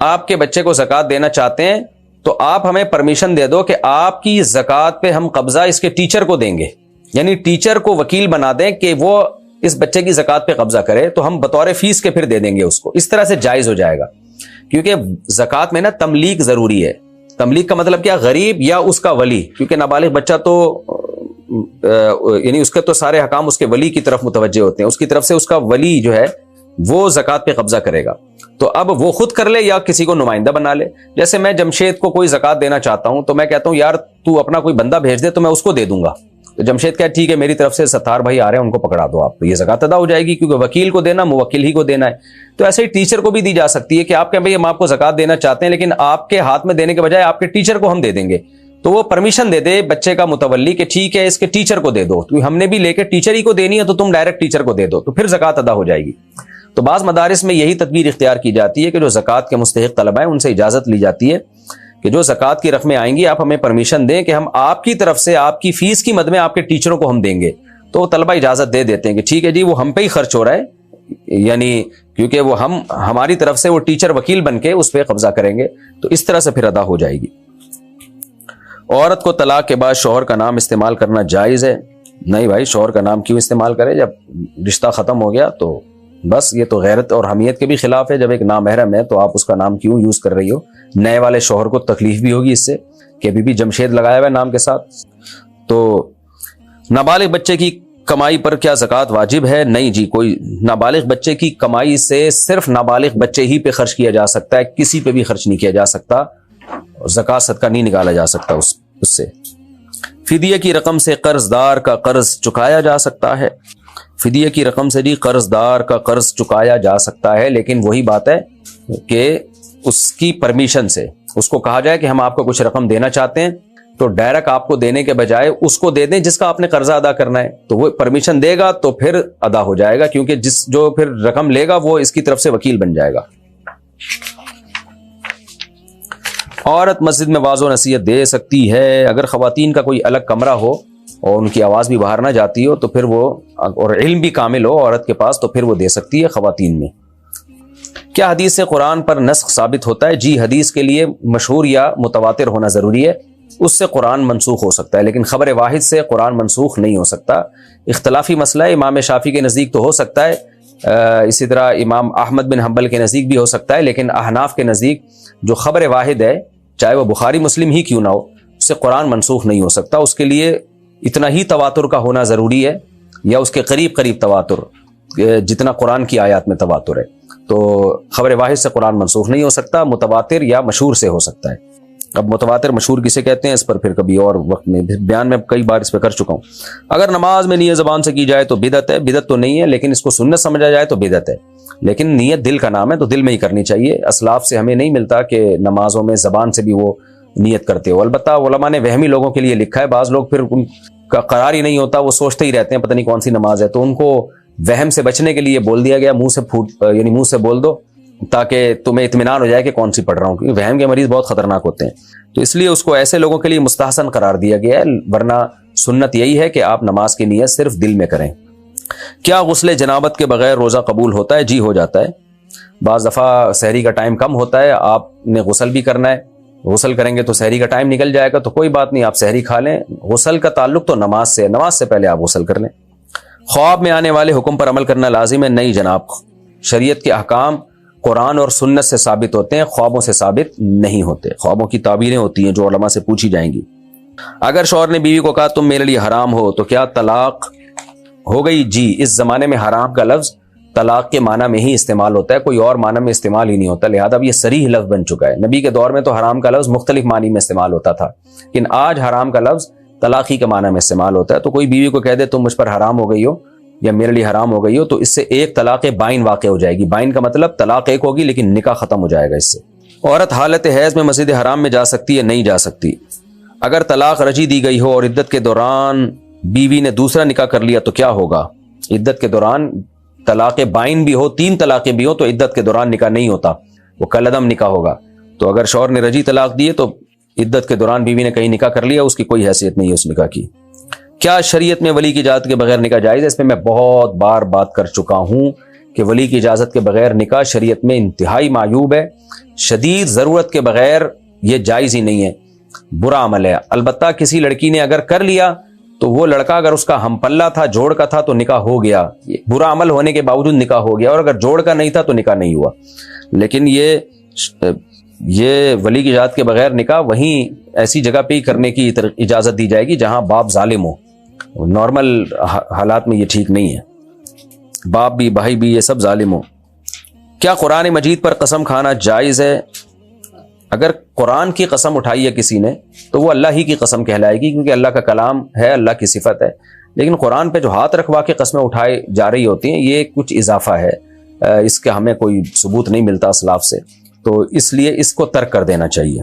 آپ کے بچے کو زکوٰۃ دینا چاہتے ہیں، تو آپ ہمیں پرمیشن دے دو کہ آپ کی زکوٰۃ پہ ہم قبضہ اس کے ٹیچر کو دیں گے. یعنی ٹیچر کو وکیل بنا دیں کہ وہ اس بچے کی زکوٰۃ پہ قبضہ کرے، تو ہم بطور فیس کے پھر دے دیں گے اس کو. اس طرح سے جائز ہو جائے گا، کیونکہ زکوٰۃ میں نا تملیک ضروری ہے. تملیک کا مطلب کیا؟ غریب یا اس کا ولی، کیونکہ نابالغ بچہ تو یعنی اس کے تو سارے حکام اس کے ولی کی طرف متوجہ ہوتے ہیں، اس کی طرف سے اس کا ولی جو ہے وہ زکوٰۃ پہ قبضہ کرے گا. تو اب وہ خود کر لے یا کسی کو نمائندہ بنا لے. جیسے میں جمشید کو کوئی زکوٰۃ دینا چاہتا ہوں تو میں کہتا ہوں یار تو اپنا کوئی بندہ بھیج دے تو میں اس کو دے دوں گا. تو جمشید کہا ٹھیک ہے میری طرف سے ستار بھائی آ رہے ہیں ان کو پکڑا دو آپ، تو یہ زکوٰۃ ادا ہو جائے گی، کیونکہ وکیل کو دینا موکل ہی کو دینا ہے. تو ایسے ہی ٹیچر کو بھی دی جا سکتی ہے کہ آپ کہیں بھائی ہم آپ کو زکوٰۃ دینا چاہتے ہیں لیکن آپ کے ہاتھ میں دینے کے بجائے آپ کے ٹیچر کو ہم دے دیں گے. تو وہ پرمیشن دے دے بچے کا متولی کہ ٹھیک ہے اس کے ٹیچر کو دے دو، تو ہم نے بھی لے کے ٹیچر ہی کو دینی ہے تو تم ڈائریکٹ ٹیچر کو دے دو، تو پھر زکوٰۃ ادا ہو جائے گی. تو بعض مدارس میں یہی تدبیر اختیار کی جاتی ہے کہ جو زکوٰۃ کے مستحق طلبہ ہیں ان سے اجازت لی جاتی ہے کہ جو زکوٰۃ کی رقمیں آئیں گی آپ ہمیں پرمیشن دیں کہ ہم آپ کی طرف سے آپ کی فیس کی مد میں آپ کے ٹیچروں کو ہم دیں گے. تو طلبہ اجازت دے دیتے ہیں کہ ٹھیک ہے جی وہ ہم پہ ہی خرچ ہو رہا ہے، یعنی کیونکہ وہ ہماری طرف سے وہ ٹیچر وکیل بن کے اس پہ قبضہ کریں گے، تو اس طرح سے پھر ادا ہو جائے گی. عورت کو طلاق کے بعد شوہر کا نام استعمال کرنا جائز ہے؟ نہیں بھائی، شوہر کا نام کیوں استعمال کرے؟ جب رشتہ ختم ہو گیا تو بس. یہ تو غیرت اور حمیت کے بھی خلاف ہے. جب ایک نامحرم ہے تو آپ اس کا نام کیوں یوز کر رہی ہو؟ نئے والے شوہر کو تکلیف بھی ہوگی اس سے کہ ابھی بھی جمشید لگایا ہوا ہے نام کے ساتھ. تو نابالغ بچے کی کمائی پر کیا زکوٰۃ واجب ہے؟ نہیں جی، کوئی نابالغ بچے کی کمائی سے صرف نابالغ بچے ہی پہ خرچ کیا جا سکتا ہے، کسی پہ بھی خرچ نہیں کیا جا سکتا، اور زکوٰۃ صدقہ نہیں نکالا جا سکتا اس سے. فدیے کی رقم سے قرض دار کا قرض چکایا جا سکتا ہے؟ فدیے کی رقم سے جی قرض دار کا قرض چکایا جا سکتا ہے، لیکن وہی بات ہے کہ اس کی پرمیشن سے. اس کو کہا جائے کہ ہم آپ کو کچھ رقم دینا چاہتے ہیں، تو ڈائریکٹ آپ کو دینے کے بجائے اس کو دے دیں جس کا آپ نے قرضہ ادا کرنا ہے. تو وہ پرمیشن دے گا تو پھر ادا ہو جائے گا، کیونکہ جو پھر رقم لے گا وہ اس کی طرف سے وکیل بن جائے گا. عورت مسجد میں واعظ و نصیحت دے سکتی ہے اگر خواتین کا کوئی الگ کمرہ ہو اور ان کی آواز بھی باہر نہ جاتی ہو تو پھر وہ، اور علم بھی کامل ہو عورت کے پاس، تو پھر وہ دے سکتی ہے خواتین میں. کیا حدیث سے قرآن پر نسخ ثابت ہوتا ہے؟ جی، حدیث کے لیے مشہور یا متواتر ہونا ضروری ہے، اس سے قرآن منسوخ ہو سکتا ہے، لیکن خبر واحد سے قرآن منسوخ نہیں ہو سکتا۔ اختلافی مسئلہ ہے، امام شافعی کے نزدیک تو ہو سکتا ہے، اسی طرح امام احمد بن حنبل کے نزدیک بھی ہو سکتا ہے، لیکن احناف کے نزدیک جو خبر واحد ہے، چاہے وہ بخاری مسلم ہی کیوں نہ ہو، اس سے قرآن منسوخ نہیں ہو سکتا۔ اس کے لیے اتنا ہی تواتر کا ہونا ضروری ہے، یا اس کے قریب قریب تواتر، جتنا قرآن کی آیات میں تواتر ہے۔ تو خبر واحد سے قرآن منسوخ نہیں ہو سکتا، متواتر یا مشہور سے ہو سکتا ہے۔ اب متواتر مشہور کسے کہتے ہیں، اس پر پھر کبھی اور وقت میں بیان میں کئی بار اس پہ کر چکا ہوں۔ اگر نماز میں نیت زبان سے کی جائے تو بدعت ہے، بدعت تو نہیں ہے، لیکن اس کو سنت سمجھا جائے تو بدعت ہے۔ لیکن نیت دل کا نام ہے، تو دل میں ہی کرنی چاہیے۔ اسلاف سے ہمیں نہیں ملتا کہ نمازوں میں زبان سے بھی وہ نیت کرتے ہو۔ البتہ علماء نے وہمی لوگوں کے لیے لکھا ہے، بعض لوگ پھر ان کا قرار ہی نہیں ہوتا، وہ سوچتے ہی رہتے ہیں پتہ نہیں کون سی نماز ہے، تو ان کو وہم سے بچنے کے لیے بول دیا گیا منہ سے بول دو، تاکہ تمہیں اطمینان ہو جائے کہ کون سی پڑھ رہا ہوں، کیونکہ وہم کے مریض بہت خطرناک ہوتے ہیں، تو اس لیے اس کو ایسے لوگوں کے لیے مستحسن قرار دیا گیا ہے، ورنہ سنت یہی ہے کہ آپ نماز کی نیت صرف دل میں کریں۔ کیا غسل جنابت کے بغیر روزہ قبول ہوتا ہے؟ جی ہو جاتا ہے۔ بعض دفعہ سحری کا ٹائم کم ہوتا ہے، آپ نے غسل بھی کرنا ہے، غسل کریں گے تو سحری کا ٹائم نکل جائے گا، تو کوئی بات نہیں، آپ سحری کھا لیں۔ غسل کا تعلق تو نماز سے، نماز سے پہلے آپ غسل کر لیں۔ خواب میں آنے والے حکم پر عمل کرنا لازم ہے؟ نہیں جناب، شریعت کے احکام قرآن اور سنت سے ثابت ہوتے ہیں، خوابوں سے ثابت نہیں ہوتے۔ خوابوں کی تعبیریں ہوتی ہیں جو علماء سے پوچھی جائیں گی۔ اگر شوہر نے بیوی کو کہا تم میرے لیے حرام ہو تو کیا طلاق ہو گئی؟ جی، اس زمانے میں حرام کا لفظ طلاق کے معنی میں ہی استعمال ہوتا ہے، کوئی اور معنی میں استعمال ہی نہیں ہوتا، لہذا اب یہ صریح لفظ بن چکا ہے۔ نبی کے دور میں تو حرام کا لفظ مختلف معنی میں استعمال ہوتا تھا، لیکن آج حرام کا لفظ طلاقی کے معنی میں استعمال ہوتا ہے۔ تو کوئی بیوی کو کہہ دے تم مجھ پر حرام ہو گئی ہو یا میرے لیے حرام ہو گئی ہو، تو اس سے ایک طلاق بائن واقع ہو جائے گی۔ بائن کا مطلب طلاق ایک ہوگی لیکن نکاح ختم ہو جائے گا اس سے۔ عورت حالت حیض میں مسجد حرام میں جا سکتی ہے؟ نہیں جا سکتی۔ اگر طلاق رجی دی گئی ہو اور عدت کے دوران بیوی نے دوسرا نکاح کر لیا تو کیا ہوگا؟ عدت کے دوران طلاق بائن بھی ہو، 3 طلاقیں بھی ہو، تو عدت کے دوران نکاح نہیں ہوتا، وہ کالعدم نکاح ہوگا۔ تو اگر شوہر نے رجی طلاق دی ہے تو عدت کے دوران بیوی نے کہیں نکاح کر لیا، اس کی کوئی حیثیت نہیں ہے اس نکاح کی۔ کیا شریعت میں ولی کی اجازت کے بغیر نکاح جائز ہے؟ اس پہ میں بہت بار بات کر چکا ہوں کہ ولی کی اجازت کے بغیر نکاح شریعت میں انتہائی معیوب ہے، شدید ضرورت کے بغیر یہ جائز ہی نہیں ہے، برا عمل ہے۔ البتہ کسی لڑکی نے اگر کر لیا تو وہ لڑکا اگر اس کا ہم پلہ تھا، جوڑ کا تھا، تو نکاح ہو گیا، برا عمل ہونے کے باوجود نکاح ہو گیا، اور اگر جوڑ کا نہیں تھا تو نکاح نہیں ہوا۔ لیکن یہ ولی کی اجازت کے بغیر نکاح وہیں ایسی جگہ پہ ہی کرنے کی اجازت دی جائے گی جہاں باپ ظالم ہو، نارمل حالات میں یہ ٹھیک نہیں ہے، باپ بھی بھائی بھی یہ سب ظالم ہو۔ کیا قرآن مجید پر قسم کھانا جائز ہے؟ اگر قرآن کی قسم اٹھائی ہے کسی نے تو وہ اللہ ہی کی قسم کہلائے گی، کیونکہ اللہ کا کلام ہے، اللہ کی صفت ہے۔ لیکن قرآن پہ جو ہاتھ رکھوا کے قسمیں اٹھائی جا رہی ہوتی ہیں یہ کچھ اضافہ ہے، اس کا ہمیں کوئی ثبوت نہیں ملتا اسلاف سے، تو اس لیے اس کو ترک کر دینا چاہیے۔